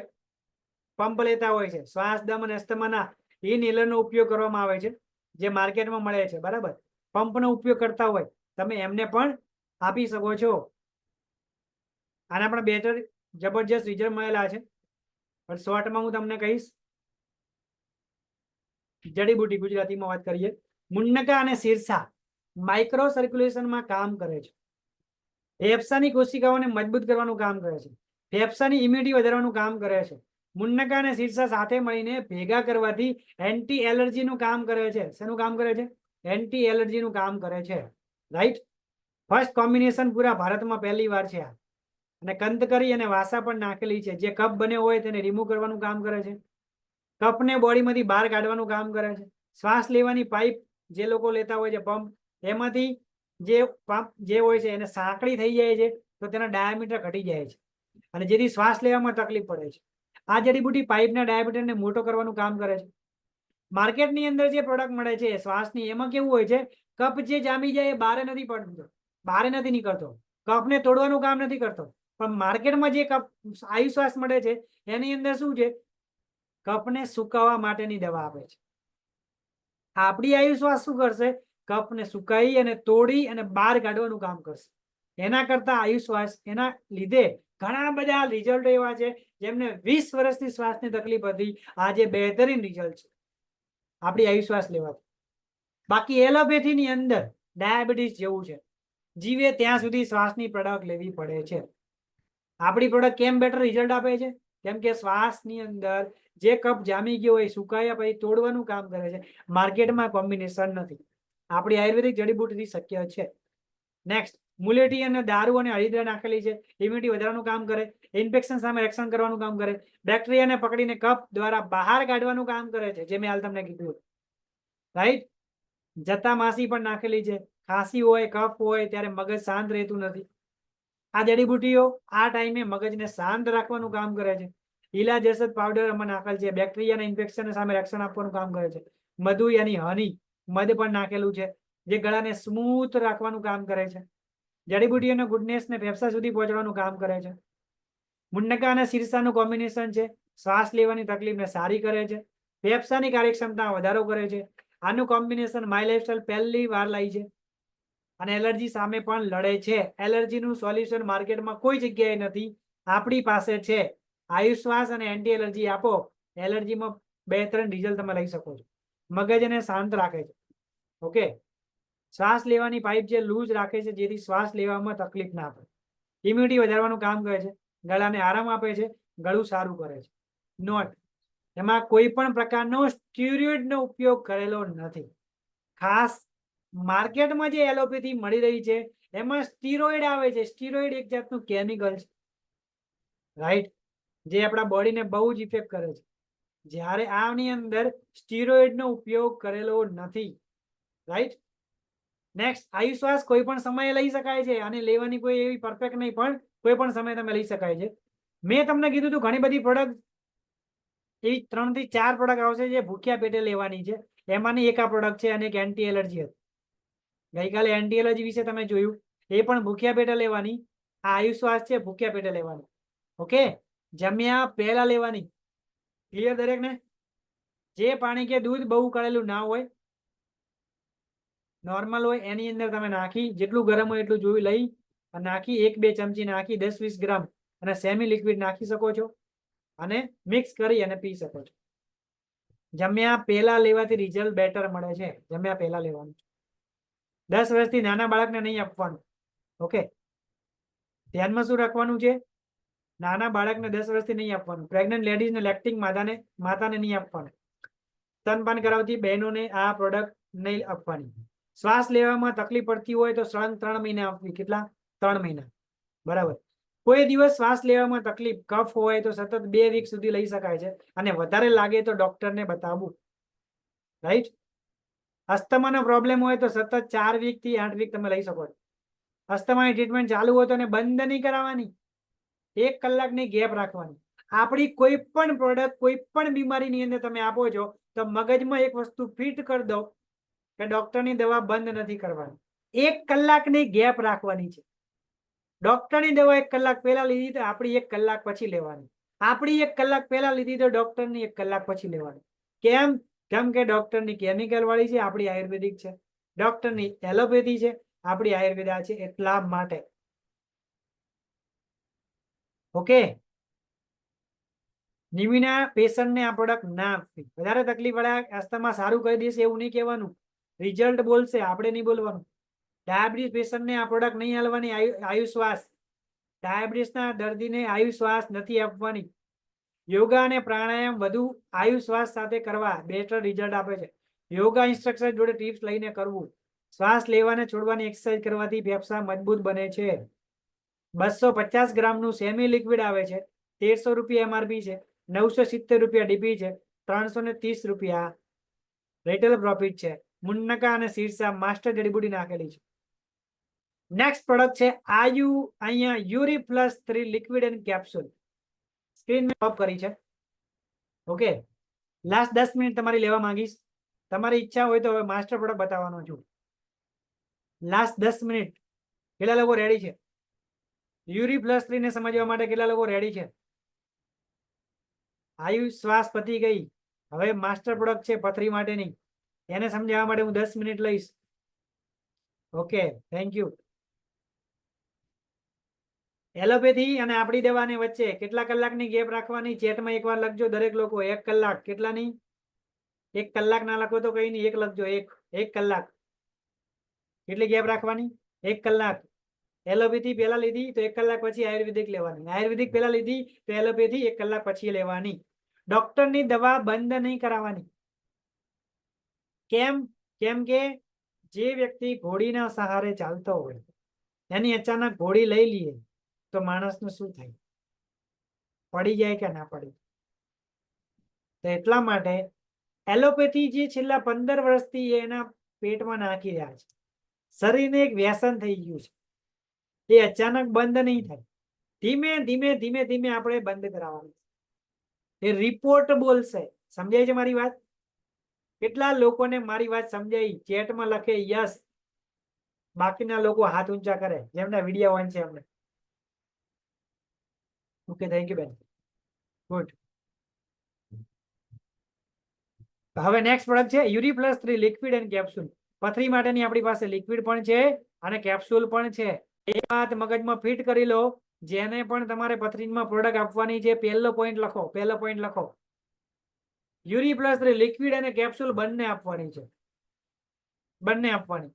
પંપ લેતા હોય છે, શ્વાસ દમ અને અસ્થમાના ઇનહેલરનો ઉપયોગ કરવામાં આવે છે, જે માર્કેટમાં મળે છે. બરાબર, પંપનો ઉપયોગ કરતા હોય તમે એમને પણ આપી શકો છો. આના પણ બેટર જબરજસ્ત રિઝલ્ટ મળેલા છે, પણ શોર્ટમાં હું તમને કહીશ. જડીબુટી ગુજરાતીમાં વાત કરીએ, મુન્નકા અને શીરસા માઇક્રો સર્ક્યુલેશનમાં કામ કરે છે, ફેફસાની કોશિકાઓને મજબૂત કરવાનું કામ કરે છે, ફેફસાની ઇમ્યુનિટી વધારવાનું કામ કરે છે. મુન્નકા અને શીરસા સાથે મળીને ભેગા કરવાથી એન્ટી એલર્જીનું કામ કરે છે. શેનું કામ કરે છે? એન્ટી એલર્જીનું કામ કરે છે. રાઈટ, ફર્સ્ટ કોમ્બિનેશન પૂરા ભારતમાં પહેલી વાર છે. અને કંદકરી અને વાસા પણ નાખેલી છે, જે કફ બન્યો હોય તેને રિમૂવ કરવાનું કામ કરે છે, કફને બોડીમાંથી બહાર કાઢવાનું કામ કરે છે. શ્વાસ લેવાની પાઇપ જે લોકો લેતા હોય છે, પંપ, એમાંથી જે પંપ જે હોય છે એને સાંકડી થઈ જાય છે તો તેના ડાયામીટર ઘટી જાય છે અને જેથી શ્વાસ લેવામાં તકલીફ પડે છે. આ જડીબુટી પાઇપના ડાયામીટરને મોટો કરવાનું કામ કરે છે. માર્કેટની અંદર જે પ્રોડક્ટ મળે છે શ્વાસની, એમાં કેવું હોય છે, કફ જે જામી જાય એ બહાર નથી પડતો, બહાર નથી નીકળતો, કફને તોડવાનું કામ નથી કરતો. પણ માર્કેટમાં જે કફ આયુશ્વાસ મળે છે એની અંદર શું છે? કફને સુકાવવા માટેની દવા આપે છે. આપણી આયુશ્વાસ શું કરશે? કફને સુકાઈ અને તોડી અને બહાર કાઢવાનું કામ કરશે. એના કરતા આયુશ્વાસ, એના લીધે ઘણા બધા રિઝલ્ટ એવા છે જેમને 20 વર્ષની શ્વાસની તકલીફ હતી, આજે બહેતરીન રિઝલ્ટ છે આપણી આયુશ્વાસ લેવાથી. બાકી એલોપેથીની અંદર ડાયાબિટીસ જેવું છે, જીવે ત્યાં સુધી શ્વાસની પ્રોડક્ટ લેવી પડે છે. આપણી પ્રોડક્ટ કેમ બેટર રિઝલ્ટ આપે છે? કેમ કે શ્વાસની અંદર જે કફ જામી ગયો હોય, સુકાયા પછી તોડવાનું કામ કરે છે. માર્કેટમાં કોમ્બિનેશન નથી, આપણી આયુર્વેદિક જડીબુટીથી શક્ય છે. નેક્સ્ટ, મુલેટી અને દારૂ અને હળદર નાખેલી છે, ઇમ્યુનિટી વધારવાનું કામ કરે, ઇન્ફેક્શન સામે રક્ષણ કરવાનું કામ કરે, બેક્ટેરિયાને પકડીને કફ દ્વારા બહાર કાઢવાનું કામ કરે છે, જે મેં હાલ તમને કીધું. રાઈટ, જતા માસી પણ નાખેલી છે. ખાંસી હોય, કફ હોય ત્યારે મગજ શાંત રહેતું નથી. આ જડીબુટીઓ આ ટાઈમે મગજને શાંત રાખવાનું કામ કરે છે. ઈલા જસદ પાવડર આમાં નાખેલ છે, બેક્ટેરિયાના ઇન્ફેક્શન સામે રક્ષણ આપવાનું કામ કરે છે. મધુ યાની હની, મધ પણ નાખેલું છે, જે ગળાને સ્મૂથ રાખવાનું કામ કરે છે. જડીબુટીઓનો ગુડનેસને ફેફસા સુધી પહોંચવાનું કામ કરે છે. મુન્નકા અને શીરસાનું કોમ્બિનેશન છે, શ્વાસ લેવાની તકલીફને સારી કરે છે, ફેફસાની કાર્યક્ષમતા વધારો કરે છે. આનું કોમ્બિનેશન માય લાઈફસ્ટાઈલ પહેલી વાર લાવી છે અને એલર્જી સામે પણ લડે છે. એલર્જીનું સોલ્યુશન માર્કેટમાં કોઈ જગ્યાએ નથી, આપણી પાસે છે. આયુશ્વાસ અને એન્ટી એલર્જી આપો, એલર્જીમાં બહેતરીન રિઝલ્ટ તમે લઈ શકો છો. મગજને શાંત રાખે છે. ઓકે, શ્વાસ લેવાની પાઇપ જે લૂઝ રાખે છે, જેથી શ્વાસ લેવામાં તકલીફ ના પડે. ઇમ્યુનિટી વધારવાનું કામ કરે છે, ગળાને આરામ આપે છે, ગળું સારું કરે છે. નોટ, એમાં કોઈ પણ પ્રકારનો સ્ટીરોઇડનો ઉપયોગ કરેલો નથી. ખાસ માર્કેટમાં જે એલોપેથી મળી રહી છે એમાં સ્ટીરોઇડ આવે છે. સ્ટીરોઇડ એક જાતનું કેમિકલ છે, રાઈટ, જે આપણા બોડીને બહુ જ ઇફેક્ટ કરે છે. જ્યારે આની અંદર સ્ટીરોઇડ નો ઉપયોગ કરેલો નથી. રાઈટ. નેક્સ્ટ, આયુશ્વાસ કોઈ પણ સમયે લઈ શકાય છે અને લેવાની કોઈ એવી પરફેક્ટ નહીં, પણ કોઈ પણ સમયે તમે લઈ શકાય છે. મેં તમને કીધું હતું ઘણી બધી પ્રોડક્ટ એવી 3 થી 4 પ્રોડક્ટ આવશે જે ભૂખ્યા પેટે લેવાની છે. એમાંની એક આ પ્રોડક્ટ છે અને એક એન્ટી એલર્જી હતી. ગઈકાલે એન્ટી એલર્જી વિશે તમે જોયું, એ પણ ભૂખ્યા પેટે લેવાની. આ આયુશ્વાસ છે ભૂખ્યા પેટે લેવાની. ઓકે, જમ્યા પહેલા લેવાની. ક્લિયર દરેક ને? જે પાણી કે દૂધ બહુ કળેલું ના હોય, નોર્મલ હોય, એની અંદર તમે નાખી, જેટલું ગરમ હોય એટલું જોઈ લઈ અને નાખી 1-2 ચમચી નાખી 10-20 ગ્રામ અને સેમી લિક્વિડ નાખી શકો છો અને મિક્સ કરી અને પી શકો છો. જમ્યા પહેલા લેવાથી રિઝલ્ટ બેટર મળે છે. જમ્યા પહેલા લેવાનું. 10 વર્ષથી નાના બાળકને નહીં આપવાનું. ઓકે, ધ્યાનમાં શું રાખવાનું છે? નાના બાળકને 10 વર્ષથી નહીં આપવાનું. પ્રેગ્નન્ટ લેડીઝને, લેક્ટિંગ માતાને નહીં આપવાનું. સ્તનપાન કરાવતી બહેનોને આ પ્રોડક્ટ નહીં આપવાની. શ્વાસ લેવામાં તકલીફ પડતી હોય તો સળંગ 3 મહિના આપવી. કેટલા? 3 મહિના. બરાબર. કોઈ દિવસ શ્વાસ લેવામાં તકલીફ, કફ હોય તો સતત 2 વીક સુધી લઈ શકાય છે અને વધારે લાગે તો ડોક્ટરને બતાવવું. રાઈટ. અસ્થમાનો પ્રોબ્લેમ હોય તો સતત 4 વીક થી 8 વીક તમે લઈ શકો છો. અસ્થમાની ટ્રીટમેન્ટ ચાલુ હોય તો એને બંધ નહીં કરાવવાની. 1 કલાકની ગેપ રાખવાની. આપણી કોઈ પણ પ્રોડક્ટ કોઈ પણ બીમારીની અંદર તમે આપો છો તો મગજમાં એક વસ્તુ ફિટ કરી દો કે ડોક્ટરની દવા બંધ નથી કરવાની. 1 કલાકની ગેપ રાખવાની છે. ડોક્ટરની દવા 1 કલાક પહેલા લીધી તો આપણી 1 કલાક પછી લેવાની. આપણી 1 કલાક પહેલા લીધી તો ડોક્ટરની 1 કલાક પછી લેવાની. કેમ? કેમ કે ડોક્ટરની કેમિકલ વાળી છે, આપણી આયુર્વેદિક છે. ડોક્ટરની એલોપેથી છે, આપણી આયુર્વેદા છે. એટલા માટે. ઓકે, નિમિના પેશન્ટને આ પ્રોડક્ટ ના આપવી. વધારે તકલીફ વાળા અસ્થમા સારું કરી દેશે એવું નહીં કહેવાનું. રિઝલ્ટ બોલશે, આપણે નહીં બોલવાનું. ડાયાબિટીસ પેશન્ટને આ પ્રોડક્ટ નહીં હાલવાની. આયુશ્વાસ, ડાયાબિટીસના દર્દીને આયુશ્વાસ નથી આપવાની. યોગા અને પ્રાણાયામ વધુ આયુશ્વાસ સાથે કરવા બેટર રિઝલ્ટ આપે છે. યોગા ઇન્સ્ટ્રક્ટર જોડે ટિપ્સ લઈને કરવું. શ્વાસ લેવાને છોડવાની એક્સરસાઇઝ કરવાથી ફેફસા મજબૂત બને છે. 250 ગ્રામનું સેમી લિક્વિડ આવે છે. 1300 રૂપિયા MRP છે. 970 રૂપિયા ડીપી છે. 330 રૂપિયા રિટેલ પ્રોફિટ છે. મુન્નકા અને શીર્ષા માસ્ટર જડીબુટી નાખેલી છે. નેક્સ્ટ પ્રોડક્ટ છે અહીંયા URI+3 liquid and capsule. Screen off કરી છે. ઓકે, લાસ્ટ 10 મિનિટ તમારી લેવા માંગીશ. તમારી ઈચ્છા હોય તો હવે માસ્ટર પ્રોડક્ટ બતાવવાનો છું. Last 10 minute. કેટલા લોકો રેડી છે? URI+3 ને સમજવા માટે કેટલા લોકો રેડી છે? આયુશ્વાસ પતી ગઈ. હવે માસ્ટર પ્રોડક્ટ છે પથરી માટેની. એને સમજાવવા માટે હું 10 મિનિટ લઈશ. Okay, thank you. એલોપેથી અને આપણી દવાની વચ્ચે કેટલા કલાકની ગેપ રાખવાની? ચેટમાં એકવાર લખજો દરેક લોકો. 1 કલાક. કેટલાની? 1 કલાક ના લખો તો કઈ નહીં, 1 લખજો. 1 કલાક. કેટલી ગેપ રાખવાની? 1 કલાક. એલોપેથી પહેલા લીધી તો 1 કલાક પછી આયુર્વેદિક લેવાની. આયુર્વેદિક પહેલા લીધી તો એલોપેથી 1 કલાક પછી લેવાની. ડોક્ટરની દવા બંધ નહીં કરાવવાની. કેમ? કેમ કે જે વ્યક્તિ ઘોડીના સહારે ચાલતો હોય એની અચાનક ઘોડી લઈ લઈએ તો માણસનું શું થાય? પડી જાય કે ના પડી? તો એટલા માટે એલોપેથી જે છેલ્લા 15 વર્ષથી એના પેટમાં નાખી રહ્યા છે, શરીરને એક વ્યસન થઈ ગયું છે. એ અચાનક બંધ નહીં થાય. ધીમે ધીમે ધીમે ધીમે આપણે બંધ કરાવવાનું. એ રિપોર્ટ બોલશે. સમજાય છે મારી વાત? કેટલા લોકોને મારી વાત સમજાઈ? ચેટમાં લખે યસ. બાકીના લોકો હાથ ઊંચા કરે જેમના વિડીયો ઓન છે એમને. ઓકે, થેન્ક યુ બેન. ગુડ. હવે નેક્સ્ટ પ્રોડક્ટ છે URI+3 લિક્વિડ એન્ડ કેપ્સ્યુલ. પથરી માટેની આપણી પાસે લિક્વિડ પણ છે અને કેપ્સ્યુલ પણ છે. એ વાત મગજમાં ફિટ કરી લો. જેને પણ તમારે પથરીમાં પ્રોડક્ટ આપવાની છે, પહેલો પોઈન્ટ લખો. પહેલો પોઈન્ટ લખો. URI+3 લિક્વિડ અને કેપ્સ્યુલ બંને આપવાની છે. બંને આપવાની.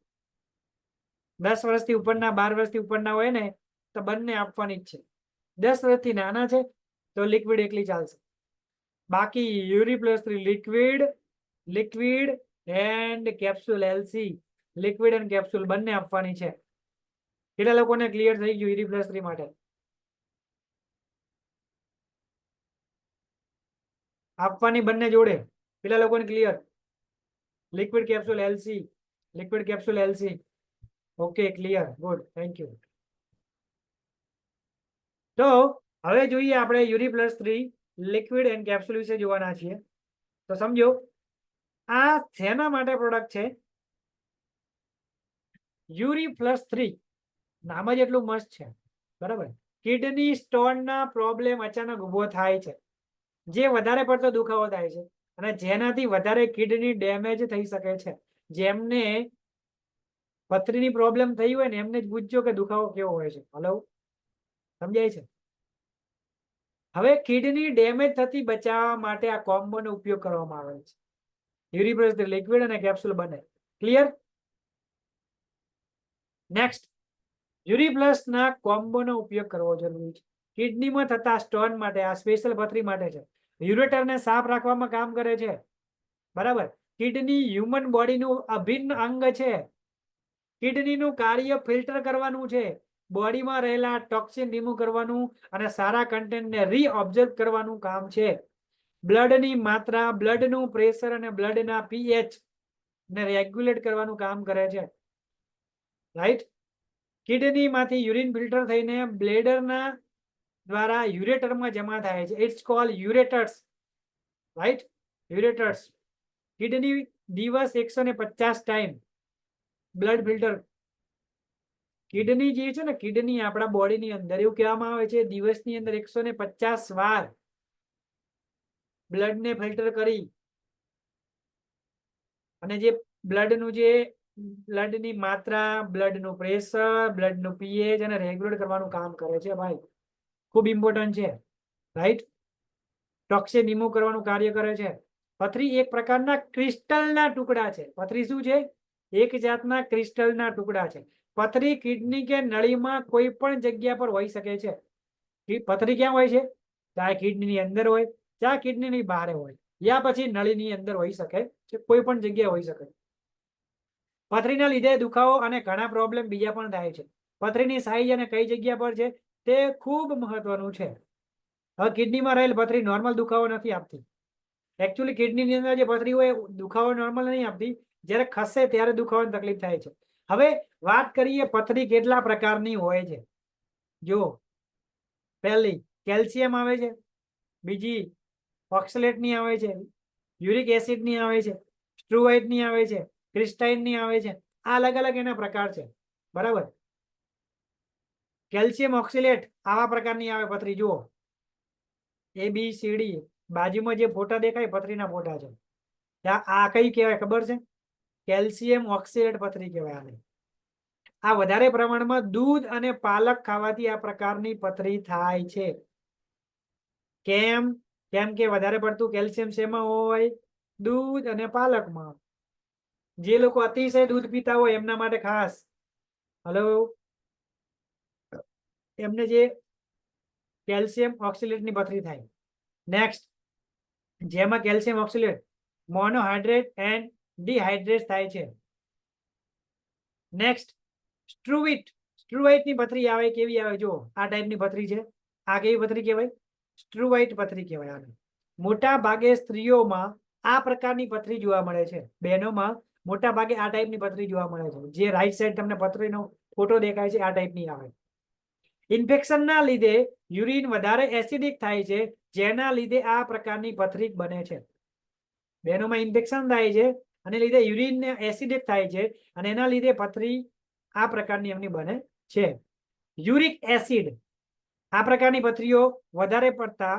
10 વર્ષથી ઉપરના, 12 વર્ષથી ઉપરના હોય ને તો બંને આપવાની જ છે. 10 વર્ષથી નાના છે તો લિક્વિડ એકલી ચાલશે. બાકી URI+3 liquid and capsule LC, liquid and capsule બંને આપવાની છે. કેટલા લોકોને ક્લિયર થઈ ગયું URI+3 માટે? આપવાની બંને જોડે. પેલા લોકોને clear? Liquid capsule LC, liquid capsule LC. Okay, clear, good, thank you. તો હવે જોઈએ આપણે UR+3 લિક્વિડ એન્ડ કેપ્સ્યુલ વિશે જોવાના છીએ. તો સમજો આ શેના માટે પ્રોડક્ટ છે? UR+3 નામ જ એટલું મસ્ત છે, બરાબર. કિડની સ્ટોનના પ્રોબ્લેમ અચાનક ઊભો થાય છે, જે વધારે પડતો દુખાવો થાય છે અને જેનાથી વધારે કિડની ડેમેજ થઈ શકે છે. જેમને પથરીની પ્રોબ્લેમ થઈ હોય ને એમને જ પૂછજો કે દુખાવો કેવો હોય છે. હલો, સમજાય છે? હવે કિડની ડેમેજ થતી બચાવવા માટે આ કોમ્બોનો ઉપયોગ કરવામાં આવે છે. UR+3 લિક્વિડ અને કેપ્સ્યુલ બને. ક્લિયર? નેક્સ્ટ, UR+ ના કોમ્બોનો ઉપયોગ કરવો જરૂરી છે. કિડનીમાં થતા સ્ટોન માટે, આ સ્પેશિયલ પથરી માટે છે. યુરેટરને સાફ રાખવામાં કામ કરે છે, બરાબર. કિડની હ્યુમન બોડીનું અભિન્ન અંગ છે. કિડનીનું કાર્ય ફિલ્ટર કરવાનું છે, બોડીમાં રહેલા ટોક્સિન રિમૂવ કરવાનું અને સારા કન્ટેન્ટને રીઓબ્ઝર્વ કરવાનું કામ છે. બ્લડની માત્રા, બ્લડનું પ્રેશર અને બ્લડના pH ને રેગ્યુલેટ કરવાનું કામ કરે છે. રાઈટ? કિડનીમાંથી યુરિન ફિલ્ટર થઈને બ્લેડરના દ્વારા યુરેટરમાં જમા થાય છે. It's called ureters. Right? Ureters. Kidney દિવસ 150 ટાઈમ બ્લડ ફિલ્ટર. કિડની જે છે ને, કિડની આપણા બોડીની અંદર એવું કહેવામાં આવે છે દિવસની અંદર 150 વાર બ્લડને ફિલ્ટર કરી અને જે બ્લડનું જે બ્લડની માત્રા, બ્લડનું પ્રેશર, બ્લડનું pH અને રેગ્યુલેટ કરવાનું કામ કરે છે ભાઈ. ખૂબ ઇમ્પોર્ટન્ટ છે. રાઈટ? ટોક્સિન રિમૂવ કરવાનું કાર્ય કરે છે. પથરી એક પ્રકારના ક્રિસ્ટલના ટુકડા છે. પથરી શું છે? એક જાતના ક્રિસ્ટલના ટુકડા છે. પથરી કિડની કે નળીમાં કોઈ પણ જગ્યા પર હોઈ શકે છે. પથરી ક્યાં હોય છે? ચાહે કિડનીની અંદર હોય, ચાહે કિડનીની બહાર હોય, યા પછી નળીની અંદર હોઈ શકે છે. કોઈ પણ જગ્યાએ હોઈ શકે. પથરીના લીધે દુખાવો અને ઘણા પ્રોબ્લેમ બીજા પણ થાય છે. પથરીની સાઈઝ અને કઈ જગ્યા પર છે તે ખૂબ મહત્વનું છે. હવે કિડનીમાં રહેલ પથરી નોર્મલ દુખાવો નથી આપતી. એકચ્યુઅલી કિડનીની અંદર જે પથરી હોય દુખાવો નોર્મલ નહીં આપતી, જ્યારે ખસે ત્યારે દુખાવાની તકલીફ થાય છે. હવે વાત કરીએ પથરી કેટલા પ્રકારની હોય છે. જો પહેલી કેલ્શિયમ આવે છે, બીજી ઓક્સલેટની આવે છે, યુરિક એસિડની આવે છે, સ્ટ્રુવાઇટની આવે છે, ક્રિસ્ટાઇનની આવે છે. આ અલગ અલગ એના પ્રકાર છે, બરાબર. કેલ્શિયમ ઓક્સિલેટ આવા પ્રકારની આવે પથરી. જુઓ ABCD, બાજુમાં જે ફોટા દેખાય પથરીના ફોટા છે. આ કઈ કહેવાય ખબર છે? કેલ્શિયમ ઓક્સિલેટ પથરી કહેવાય આને. આ વધારે પ્રમાણમાં દૂધ અને પાલક ખાવાથી આ પ્રકારની પથરી થાય છે. કેમ? કેમ કે વધારે પડતું કેલ્શિયમ શેમાં હોય? દૂધ અને પાલકમાં. જે લોકો અતિશય દૂધ પીતા હોય એમના માટે ખાસ. હલો, એમને જે કેલ્શિયમ ઓક્સિલેટની પથરી થાય. નેક્સ્ટ, જેમાં કેલ્શિયમ ઓક્સિલેટ મોનોહાઇડ્રેટ એન્ડ ડિહાઇડ્રેટ થાય છે. નેક્સ્ટ, સ્ટ્રુવાઇટની પથરી આવે. કેવી આવે? જો આ ટાઈપની પથરી છે. આ કેવી પથરી કહેવાય? સ્ટ્રુવાઇટ પથરી કહેવાય આને. મોટા ભાગે સ્ત્રીઓમાં આ પ્રકારની પથરી જોવા મળે છે. બહેનોમાં મોટા ભાગે આ ટાઈપની પથરી જોવા મળે છે. જે રાઈટ સાઈડ તમને પથરીનો ફોટો દેખાય છે આ ટાઈપની આવે. ઇન્ફેક્શનના લીધે યુરિન વધારે એસિડિક થાય છે, જેના લીધે આ પ્રકારની પથરી બને છે. બહેનોમાં ઇન્ફેક્શન થાય છે અને લીધે યુરિન એસિડિક થાય છે અને એના લીધે પથરી આ પ્રકારની એમની બને છે. યુરિક એસિડ આ પ્રકારની પથરીઓ વધારે પડતા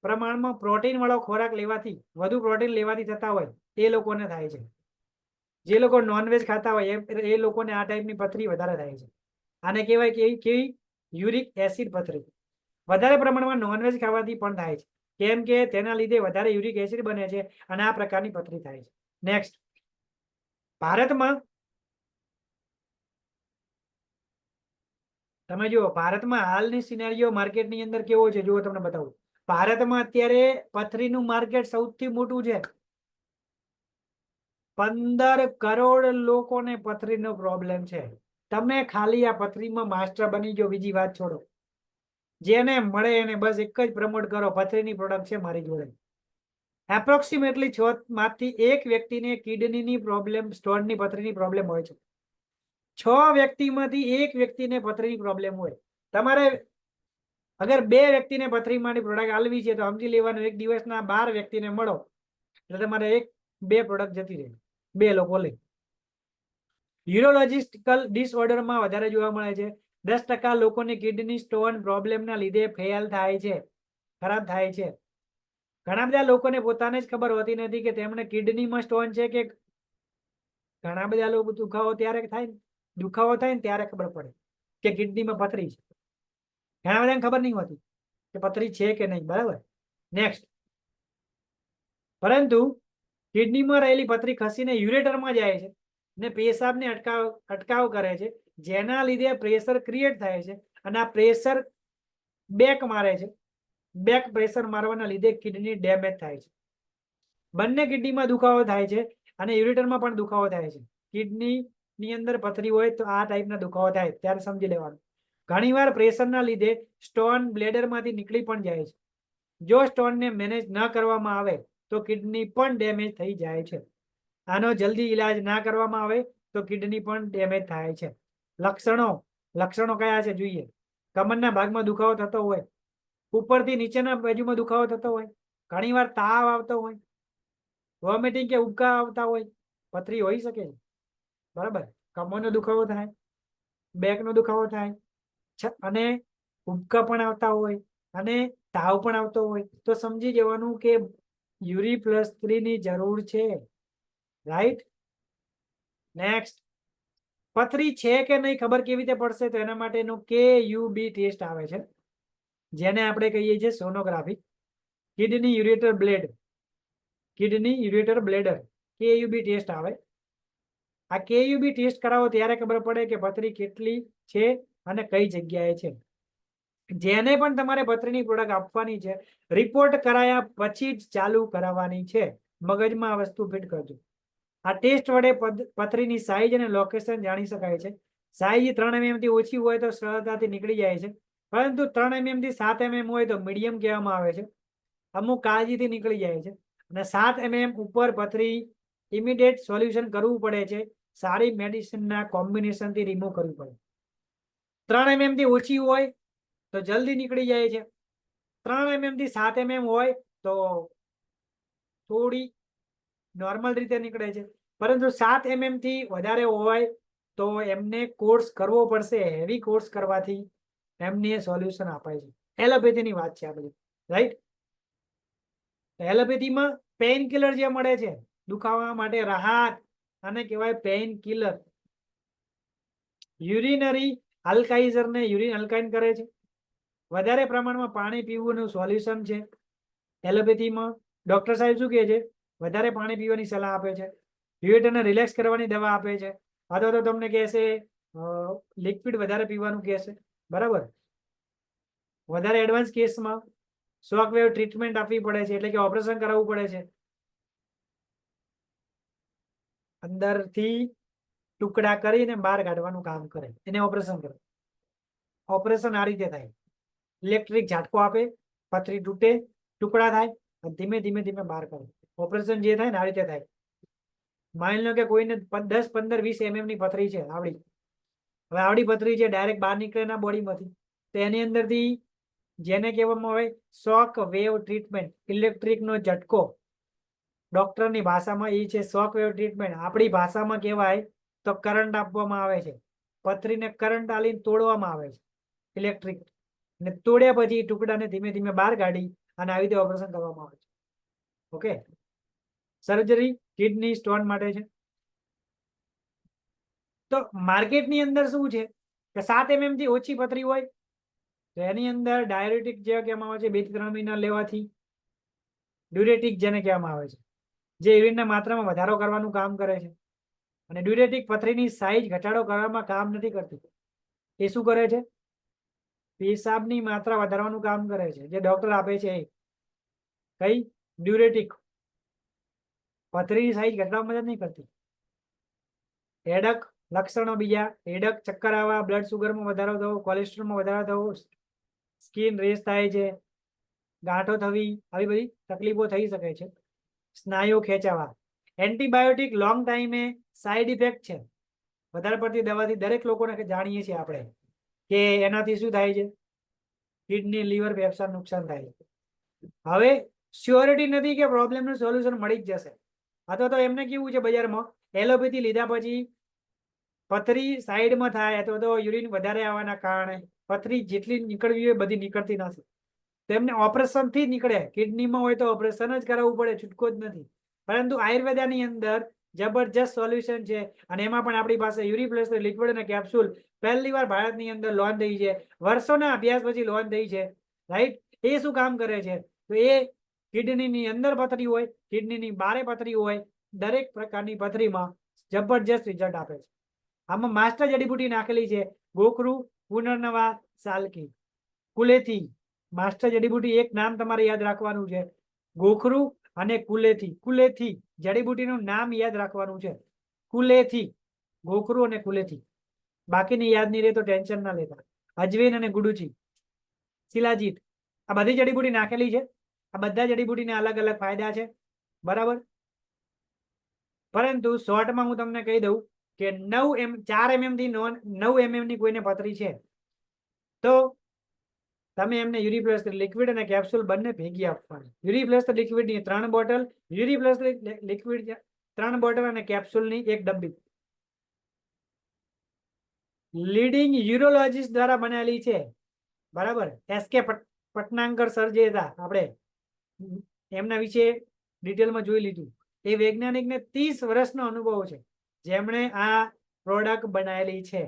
પ્રમાણમાં પ્રોટીન વાળો ખોરાક લેવાથી, વધુ પ્રોટીન લેવાથી થતા હોય એ લોકોને થાય છે. જે લોકો નોનવેજ ખાતા હોય એ લોકોને આ ટાઈપની પથરી વધારે થાય છે. આને કહેવાય કેવી? યુરિક એસિડ પથરી. વધારે પ્રમાણમાં નોનવેજ ખાવાથી પણ થાય છે. કેમ કે તેના લીધે વધારે યુરિક એસિડ બને છે અને આ પ્રકારની પથરી થાય છે. નેક્સ્ટ, ભારતમાં તમે જુઓ, ભારતમાં હાલની સિનારીઓ માર્કેટની અંદર કેવો છે જુઓ, તમને બતાવું. ભારતમાં અત્યારે પથરીનું માર્કેટ સૌથી મોટું છે. 15 કરોડ લોકોને પથરીનો પ્રોબ્લેમ છે. તમે ખાલી આ પથરીમાં માસ્ટર બની ગયો, બીજી વાત છોડો. જેને મળે એને બસ એક જ પ્રમોટ કરો, પથરીની પ્રોડક્ટ છે મારી જોડે. એપ્રોક્સિમેટલી 6 માંથી એક વ્યક્તિને કિડનીની પ્રોબ્લેમ, સ્ટોનની પથરીની પ્રોબ્લેમ હોય છે. 6 વ્યક્તિમાંથી એક વ્યક્તિને પથરીની પ્રોબ્લેમ હોય. તમારે અગર 2 વ્યક્તિને પથરીમાંની પ્રોડક્ટ આલવી છે તો સમજી લેવાનું એક દિવસના 12 વ્યક્તિને મળો એટલે તમારે 2 પ્રોડક્ટ જતી રહે, 2 લોકો લે. યુરોલોજિસ્ટિકલ ડિસઓર્ડરમાં વધારે જોવા મળે છે. 10% લોકોની કિડની સ્ટોન પ્રોબ્લેમના લીધે ફેલ થાય છે, ખરાબ થાય છે. ઘણા બધા લોકોને પોતાને જ ખબર હોતી નથી કે તેમને કિડનીમાં સ્ટોન છે કે ઘણા બધા લોકો દુખાવો થાય ને ત્યારે ખબર પડે કે કિડનીમાં પથરી છે. ઘણા બધાને ખબર નહીં હોતી કે પથરી છે કે નહીં. બરાબર. નેક્સ્ટ, પરંતુ કિડનીમાં રહેલી પથરી ખસીને યુરેટરમાં જાય છે ને પેશાબને અટકાવ કરે છે, જેના લીધે પ્રેશર ક્રિએટ થાય છે અને આ પ્રેશર બેક મારે છે. બેક પ્રેશર મારવાના લીધે કિડની ડેમેજ થાય છે. બંને કિડનીમાં દુખાવો થાય છે અને યુરેટરમાં પણ દુખાવો થાય છે. કિડનીની અંદર પથરી હોય તો આ ટાઈપના દુખાવો થાય ત્યારે સમજી લેવાનું. ઘણીવાર પ્રેશરના લીધે સ્ટોન બ્લેડરમાંથી નીકળી પણ જાય છે. જો સ્ટોનને મેનેજ ન કરવામાં આવે તો કિડની પણ ડેમેજ થઈ જાય છે. આનો જલ્દી ઈલાજ ના કરવામાં આવે તો કિડની પણ ડેમેજ થાય છે. લક્ષણો કયા છે જોઈએ. કમરના ભાગમાં દુખાવો થતો હોય, ઉપરથી નીચેના બાજુમાં દુખાવો થતો હોય, ઘણીવાર તાવ આવતો હોય, વોમિટિંગ કે ઉબકા આવતા હોય, પથરી હોઈ શકે છે. બરાબર. કમરનો દુખાવો થાય, બેકનો દુખાવો થાય અને ઉબકા પણ આવતા હોય અને તાવ પણ આવતો હોય તો સમજી જવાનું કે UREA+3 ની જરૂર છે. રાઈટ. નેક્સ્ટ, પથરી છે કે નહીં ખબર કેવી રીતે પડશે તો એના માટેનો KUB ટેસ્ટ આવે છે, જેને આપણે કહીએ છીએ sonography. Kidney ureter bladder KUB test આવે. આ KUB ટેસ્ટ કરાવો ત્યારે ખબર પડે કે પથરી કેટલી છે અને કઈ જગ્યાએ છે. જેને પણ તમારે પથરીની પ્રોડક્ટ આપવાની છે રિપોર્ટ કરાયા પછી જ ચાલુ કરાવવાની છે. મગજમાં આ વસ્તુ ફિટ કરજો. આ ટેસ્ટ વડે પથરીની સાઈઝ અને લોકેશન જાણી શકાય છે. સાઈઝ 3 mm થી ઓછી હોય તો સરળતાથી નીકળી જાય છે, પરંતુ 3 mm થી 7 mm હોય તો મીડિયમ કહેવામાં આવે છે. અમુક કાળજીથી નીકળી જાય છે અને 7 mm ઉપર પથરી ઇમિડિયેટ સોલ્યુશન કરવું પડે છે. સારી મેડિસિનના કોમ્બિનેશનથી રિમૂવ કરવું પડે. 3 mm થી ઓછી હોય તો જલ્દી નીકળી જાય છે. 3 mm થી 7 mm હોય તો થોડી નોર્મલ રીતે નીકળે છે, પરંતુ 7 mm થી વધારે હોય તો એમને કોર્સ કરવો પડશે. હેવી કોર્સ કરવાથી એમને સોલ્યુશન અપાય છે. એલોપેથીની વાત છે આ બધી. રાઈટ. એલોપેથીમાં પેઇન કિલર જે મળે છે દુખાવા માટે રાહત અને કહેવાય પેઇન કિલર. યુરિનરી આલ્કાઇઝરને યુરિન અલ્કાઇન કરે છે. વધારે પ્રમાણમાં પાણી પીવું સોલ્યુશન છે. એલોપેથીમાં ડોક્ટર સાહેબ શું કહે છે? વધારે પાણી પીવાની સલાહ આપે છે. યુરેટરને રિલેક્સ કરવાની દવા આપે છે. અથવા તો તમને કહેશે લિક્વિડ વધારે પીવાનું કહેશે. બરાબર. વધારે એડવાન્સ કેસમાં શોક વેવ ટ્રીટમેન્ટ આપવી પડે છે, એટલે કે ઓપરેશન કરાવવું પડે છે. અંદરથી ટુકડા કરીને બહાર કાઢવાનું કામ કરે એને ઓપરેશન કરે. ઓપરેશન આ રીતે થાય. ઇલેક્ટ્રિક ઝાટકો આપે, પથરી તૂટે, ટુકડા થાય અને ધીમે ધીમે ધીમે બહાર કાઢે. ઓપરેશન જે થાય ને આ રીતે થાય. માની લો કે કોઈને 10, 15, 20 mm ની પથરી છે આવડી. હવે આવડી પથરી છે ડાયરેક્ટ બહાર નીકળે ના બોડીમાંથી તો એની અંદરથી જેને કહેવામાં આવે શોક વેવ ટ્રીટમેન્ટ, ઇલેક્ટ્રિકનો ઝટકો. ડોક્ટરની ભાષામાં એ છે શોક વેવ ટ્રીટમેન્ટ. આપણી ભાષામાં કહેવાય તો કરંટ આપવામાં આવે છે. પથરીને કરંટ આલીને તોડવામાં આવે છે ઇલેક્ટ્રિક, ને તોડ્યા પછી ટુકડાને ધીમે ધીમે બહાર કાઢી અને આવી રીતે ઓપરેશન કરવામાં આવે છે. ઓકે. સર્જરી કિડની સ્ટોન માટે છે. તો માર્કેટની અંદર શું છે કે 7 mm થી ઓછી પથરી હોય તો એની અંદર ડાયુરેટિક જે કહેવામાં આવે છે 2 થી 3 મહિના લેવાથી, ડ્યુરેટિક જેને કહેવામાં આવે છે જે યુરિનના માત્રામાં વધારો કરવાનું કામ કરે છે. અને ડ્યુરેટિક પથરીની સાઈઝ ઘટાડો કરવામાં કામ નથી કરતી. એ શું કરે છે? પેશાબની માત્રા વધારવાનું કામ કરે છે. જે ડોક્ટર આપે છે એ કઈ ડ્યુરેટિક પથરીની સાઈઝ ઘટાડવામાં મદદ નહીં કરતી. હેડક લક્ષણો બીજા: હેડક, ચક્કર આવવા, બ્લડ સુગરમાં વધારો થવો, કોલેસ્ટ્રોલમાં વધારો થવો, સ્કિન રેશ થાય છે, ગાંઠો થવી, આવી બધી તકલીફો થઈ શકે છે. સ્નાયુ ખેંચાવા. એન્ટીબાયોટિક લોંગ ટાઈમે સાઈડ ઇફેક્ટ છે. વધારે પડતી દવાથી દરેક લોકોને જાણીએ છીએ આપણે કે એનાથી શું થાય છે, કિડની, લીવર, ફેફસાને નુકસાન થાય છે. હવે શ્યોરિટી નથી કે પ્રોબ્લેમનું સોલ્યુશન મળી જ જશે. અથવા તો એમને કેવું છે બજારમાં, એલોપેથી લીધા પછી પથરી સાઈડમાં થાય અથવા તો યુરિન વધારે આવવાના કારણે પથરી જેટલી નીકળવી હોય બધી નીકળતી નથી. તો એમને ઓપરેશન થી જ નીકળે. કિડનીમાં હોય તો ઓપરેશન જ કરાવવું પડે, છૂટકો જ નથી. પરંતુ આયુર્વેદાની અંદર જબરજસ્ત સોલ્યુશન છે. અને એમાં પણ આપણી પાસે યુરિપ્લસ લિક્વિડ અને કેપ્સ્યુલ પહેલી વાર ભારતની અંદર લોન્ચ થઈ છે. વર્ષોના અભ્યાસ પછી લોન્ચ થઈ છે. રાઈટ. એ શું કામ કરે છે? તો એ કિડનીની અંદર પથરી હોય, કિડનીની બારે પથરી હોય, દરેક પ્રકારની પથરીમાં જબરજસ્ત રિઝલ્ટ આપે છે. આમાં માસ્ટર જડીબુટી નાખેલી છે. ગોખરું, પુનર્નવા, સાલકી, કુલેથી. માસ્ટર જડીબુટી એક નામ તમારે યાદ રાખવાનું છે, ગોખરું અને કુલેથી. કુલેથી જડીબુટીનું નામ યાદ રાખવાનું છે, કુલેથી. ગોખરું અને કુલેથી. બાકીની યાદ નહીં રહે તો ટેન્શન ના લેતા. અજવેન અને ગુડુચી, શિલાજીત, આ બધી જડીબુટી નાખેલી છે. આ બધા જડીબુટીના અલગ અલગ ફાયદા છે. બરાબર. પરંતુ શોર્ટમાં હું તમને કહી દઉં કે 4 mm થી 9 mm ની કોઈને પથરી છે તો તમે એમને યુરિપ્લસ લિક્વિડ અને કેપ્સ્યુલ બંને ભેગી આપવાની. યુરિપ્લસ લિક્વિડની 3 બોટલ, યુરિપ્લસ લિક્વિડ 3 બોટલ અને કેપ્સ્યુલની 1 ડબ્બી. લીડિંગ યુરોલોજીસ્ટ દ્વારા બનાવેલી છે. બરાબર. એસકે પટનાંકર સર જે હતા, આપણે એમના વિશે ડિટેલમાં જોઈ લીધું. એ વૈજ્ઞાનિકને 30 વર્ષનો અનુભવ છે જેમણે આ પ્રોડક્ટ બનાવેલી છે.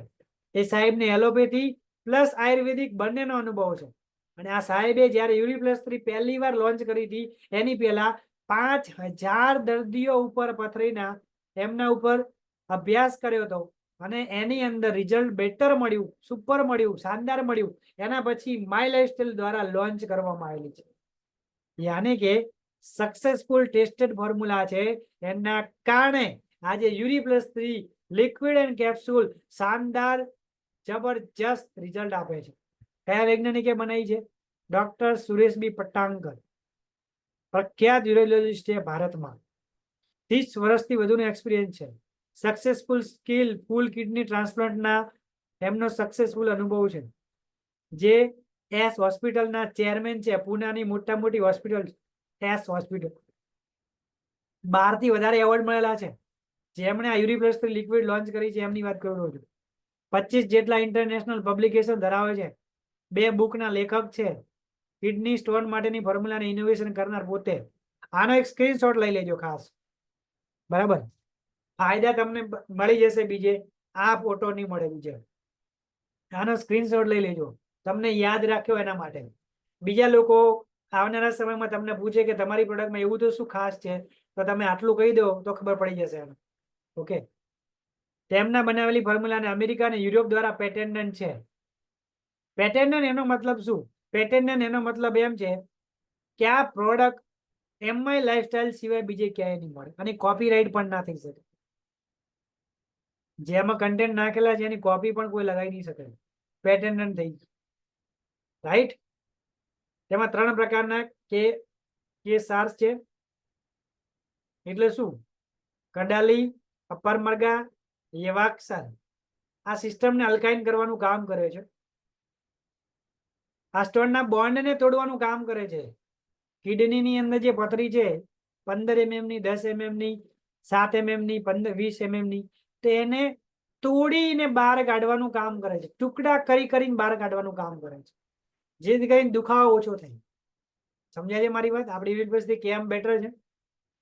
એ સાહેબને એલોપેથી પ્લસ આયુર્વેદિક બંનેનો અનુભવ છે. અને આ સાહેબે જ્યારે યુરિપ્લસ 3 પહેલી વાર લોન્ચ કરી હતી એની પહેલા 5000 દર્દીઓ ઉપર પથરીના એમના ઉપર અભ્યાસ કર્યો હતો અને એની અંદર રિઝલ્ટ બેટર મળ્યું, સુપર મળ્યું, શાનદાર મળ્યું. એના પછી માય લાઇફસ્ટાઇલ દ્વારા લોન્ચ કરવામાં આવેલી છે. યાની કે સક્સેસફુલ ટેસ્ટેડ ફોર્મ્યુલા છે. એના કારણે આજે યુરિપ્લસ 3 લિક્વિડ એન્ડ કેપ્સ્યુલ શાનદાર જબરજસ્ત રિઝલ્ટ આપે છે. કયા વૈજ્ઞાનિકે બનાવી છે? ડોક્ટર સુરેશ બી પટ્ટાંકર, પ્રખ્યાત યુરોલોજીસ્ટ છે ભારતમાં. 30 વર્ષથી વધુનો એક્સપિરિયન્સ છે. સક્સેસફુલ સ્કિલ ફૂલ કિડની ટ્રાન્સપ્લાન્ટના એમનો સક્સેસફુલ અનુભવ છે. જે એસ હોસ્પિટલના ચેરમેન છે. પુનાની મોટા મોટી હોસ્પિટલ એસ હોસ્પિટલ 12 થી વધારે એવોર્ડ મળેલા છે. જેમણે આ યુરિપ્લસ લિક્વિડ લોન્ચ કરી છે એમની વાત કરું છું. 25 જેટલા ઇન્ટરનેશનલ પબ્લિકેશન ધરાવે છે. 2 બુકના લેખક છે. કિડની સ્ટોન માટેની ફોર્મ્યુલાને ઇનોવેશન કરનાર પોતે. આનો એક સ્ક્રીનશોટ લઈ લેજો ખાસ. બરાબર. ફાયદા તમને મળી જશે બીજે, આ ફોટો નહીં મળે બીજે. આનો સ્ક્રીનશોટ લઈ લેજો, તમને યાદ રાખ્યો એના માટે. બીજા લોકો આવનારા સમયમાં તમને પૂછે કે તમારી પ્રોડક્ટમાં એવું તો શું ખાસ છે, તો તમે આટલું કહી દો તો ખબર પડી જશે. ઓકે. તેમના બનાવેલી ફોર્મ્યુલાને અમેરિકા અને યુરોપ દ્વારા પેટેન્ટેડ છે. પેટેન્ટેડ એનો મતલબ શું? પેટેન્ટેડ એનો મતલબ એમ છે કે આ પ્રોડક્ટ એમઆઈ લાઇફસ્ટાઇલ સિવાય બીજે ક્યાંય નહીં મળે અને કોપીરાઇટ પણ ના થઈ શકે. જેમાં કન્ટેન્ટ નાખેલા છે એની કોપી પણ કોઈ લગાવી નહીં શકે. પેટેન્ટેડ થઈ ગયું. રાઈટ. તેમાં 3 પ્રકારના કે સાર્સ છે. એટલે શું? કડાલી, અપર મર્ગા, યવાક્સર. આ સિસ્ટમને અલ્કાઇન કરવાનું કામ કરે છે. આ સ્ટોનના બોન્ડને તોડવાનું કામ કરે છે. કિડનીની અંદર જે પથરી છે 15 mm ની, 10 mm ની, 7 mm ની, 20 mm ની, તેને તોડીને બહાર કાઢવાનું કામ કરે છે. ટુકડા કરીને બહાર કાઢવાનું કામ કરે છે, જેથી કરીને દુખાવો ઓછો થાય. સમજાય છે મારી વાત? આપણી યુનિવર્સિટી કેમ બેટર છે.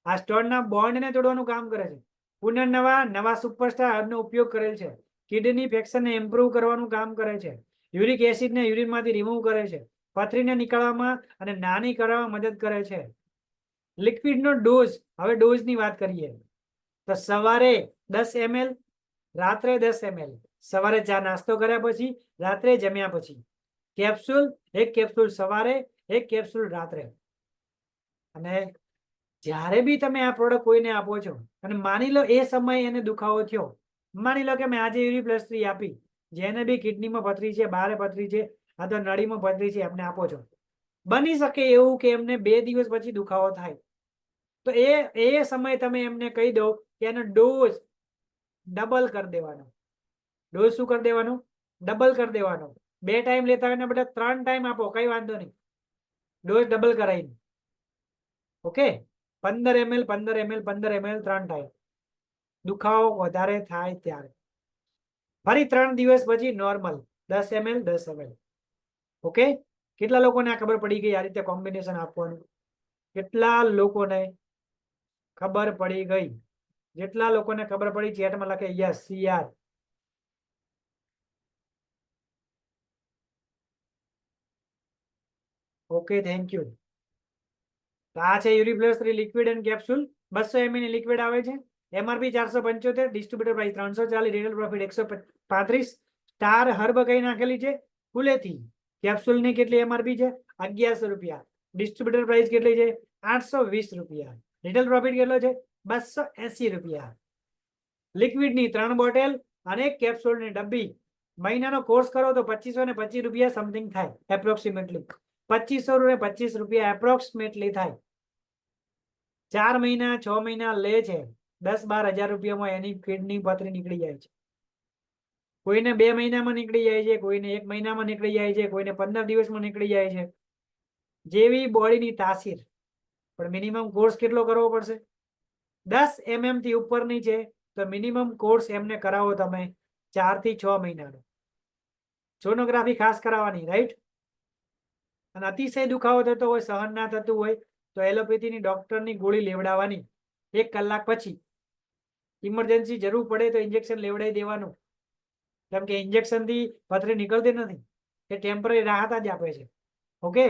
આ સ્ટોનના બોન્ડને તોડવાનું કામ કરે છે. પુનર્નવા નવા સુપરસ્ટાર હર્બનો ઉપયોગ કરેલ છે. કિડની ફંક્શનને ઇમ્પ્રૂવ કરવાનું કામ કરે છે. યુરિક એસિડને યુરિનમાંથી રિમૂવ કરે છે. પથરીને નીકળવામાં અને નાની કરવામાં મદદ કરે છે. લિક્વિડનો ડોઝ, હવે ડોઝની વાત કરીએ તો સવારે 10 ml, રાત્રે 10 ml. સવારે ચા નાસ્તો કર્યા પછી, રાત્રે જમ્યા પછી. કેપ્સ્યુલ, 1 કેપ્સ્યુલ સવારે, 1 કેપ્સ્યુલ રાત્રે. અને જ્યારે બી તમે આ પ્રોડક્ટ કોઈને આપો છો અને માની લો એ સમયે એને દુખાવો થયો, માની લો કે મેં આજે યુરિપ્લસ 3 આપી, જેને બી કિડનીમાં પથરી છે, બારે પથરી છે અથવા નળીમાં પથરી છે, એમને આપો છો. બની શકે એવું કે એમને 2 દિવસ પછી દુખાવો થાય, તો એ સમય તમે એમને કહી દો કે એનો ડોઝ ડબલ કરી દેવાનો. ડોઝ શું કરી દેવાનો? ડબલ કરી દેવાનો. 2 ટાઈમ લેતા હોય ને બધા 3 ટાઈમ આપો, કઈ વાંધો નહીં. ડોઝ ડબલ કરાવીને. Okay, 15 ml 15 ml 15 ml 3 time. દુખાવો વધારે થાય ત્યારે. ફરી 3 દિવસ પછી નોર્મલ 10 ml 10 ml. ઓકે, કેટલા લોકોને આ ખબર પડી ગઈ આ રીતે કોમ્બિનેશન આપવાનું? કેટલા લોકોને ખબર પડી ગઈ? જેટલા લોકોને ખબર પડી ચેટમાં લખે yes CR. Okay, thank you. તો આ છે યુરિપ્લસ 3 લિક્વિડ એન્ડ કેપ્સ્યુલ. 200 ml ની લિક્વિડ આવે છે. MRP 475, distributor price 340, retail profit 135. Star herb કઈ નાખેલી છે? ફુલેથી. કેપ્સ્યુલ ની કેટલી MRP છે? 1100 રૂપિયા. ડિસ્ટ્રીબ્યુટર પ્રાઇસ કેટલી છે? 820 રૂપિયા. રિટેલ પ્રોફિટ કેટલો છે? 280 રૂપિયા. લિક્વિડ ની 3 બોટલ અને કેપ્સ્યુલ ની ડબ્બી. મહિનાનો કોર્સ કરો તો 2525 રૂપિયા સમથિંગ થાય એપ્રોક્સિમેટલી. 2525 રૂપિયા એપ્રોક્સિમેટલી થાય. 4 મહિના 6 મહિના લે છે, 10-12 હજાર રૂપિયામાં એની કિડની પથરી નીકળી જાય છે. કોઈને 2 મહિનામાં નીકળી જાય છે, કોઈને 1 મહિનામાં નીકળી જાય છે, કોઈને 15 દિવસમાં નીકળી જાય છે. જેવી બોડીની તાસીર. પણ મિનિમમ કોર્સ કેટલો કરવો પડશે? 10 mm થી ઉપરની છે તો મિનિમમ કોર્સ એમને કરાવો તમે 4 થી 6 મહિનાનો. સોનોગ્રાફી ખાસ કરાવવાની, રાઈટ? અને અતિશય દુખાવો થતો હોય, સહન ના થતું હોય તો એલોપેથીની ડોક્ટરની ગોળી લેવડાવવાની 1 કલાક પછી. ઇમરજન્સી જરૂર પડે તો ઇન્જેક્શન લેવડાવી દેવાનું. કેમ કે ઇન્જેક્શન થી પથરી નીકળતી નથી, એ ટેમ્પરરી રાહત જ આપે છે. ઓકે,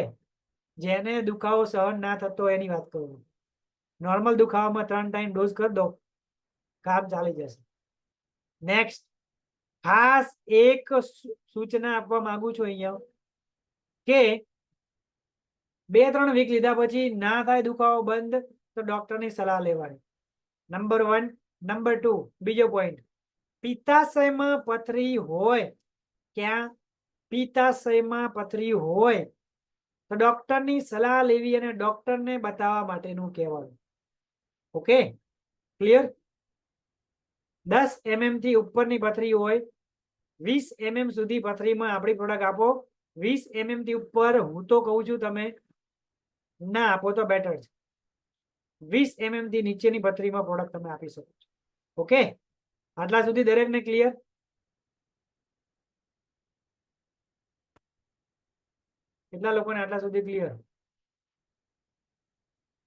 જેને દુખાવો સહન ના થતો એની વાત કરું. નોર્મલ દુખાવામાં 3 ટાઈમ ડોઝ કરી દો, કામ ચાલી જશે. નેક્સ્ટ, ખાસ એક સૂચના આપવા માંગુ છું અહીંયા કે 2-3 વીક લીધા પછી ના થાય દુખાવો બંધ તો ડોક્ટરની સલાહ લેવાની. નંબર 1. નંબર 2, બીજો પોઈન્ટ, પિત્તાશયમાં પથરી હોય, ક્યાં? પિત્તાશયમાં પથરી હોય તો ડોક્ટરની સલાહ લેવી અને ડોક્ટરને બતાવવા માટેનું કહેવાનું. Okay, clear? 10 mm થી ઉપરની પથરી હોય, 20 mm સુધી પથરીમાં આપણી પ્રોડક્ટ આપો. 20 mm થી ઉપર હું તો કહું છું તમે ના આપો તો બેટર છે. 20 mm થી નીચેની પથરીમાં પ્રોડક્ટ તમે આપી શકો છો. ઓકે, આટલા સુધી દરેકને ક્લિયર? કેટલા લોકોને આટલા સુધી ક્લિયર?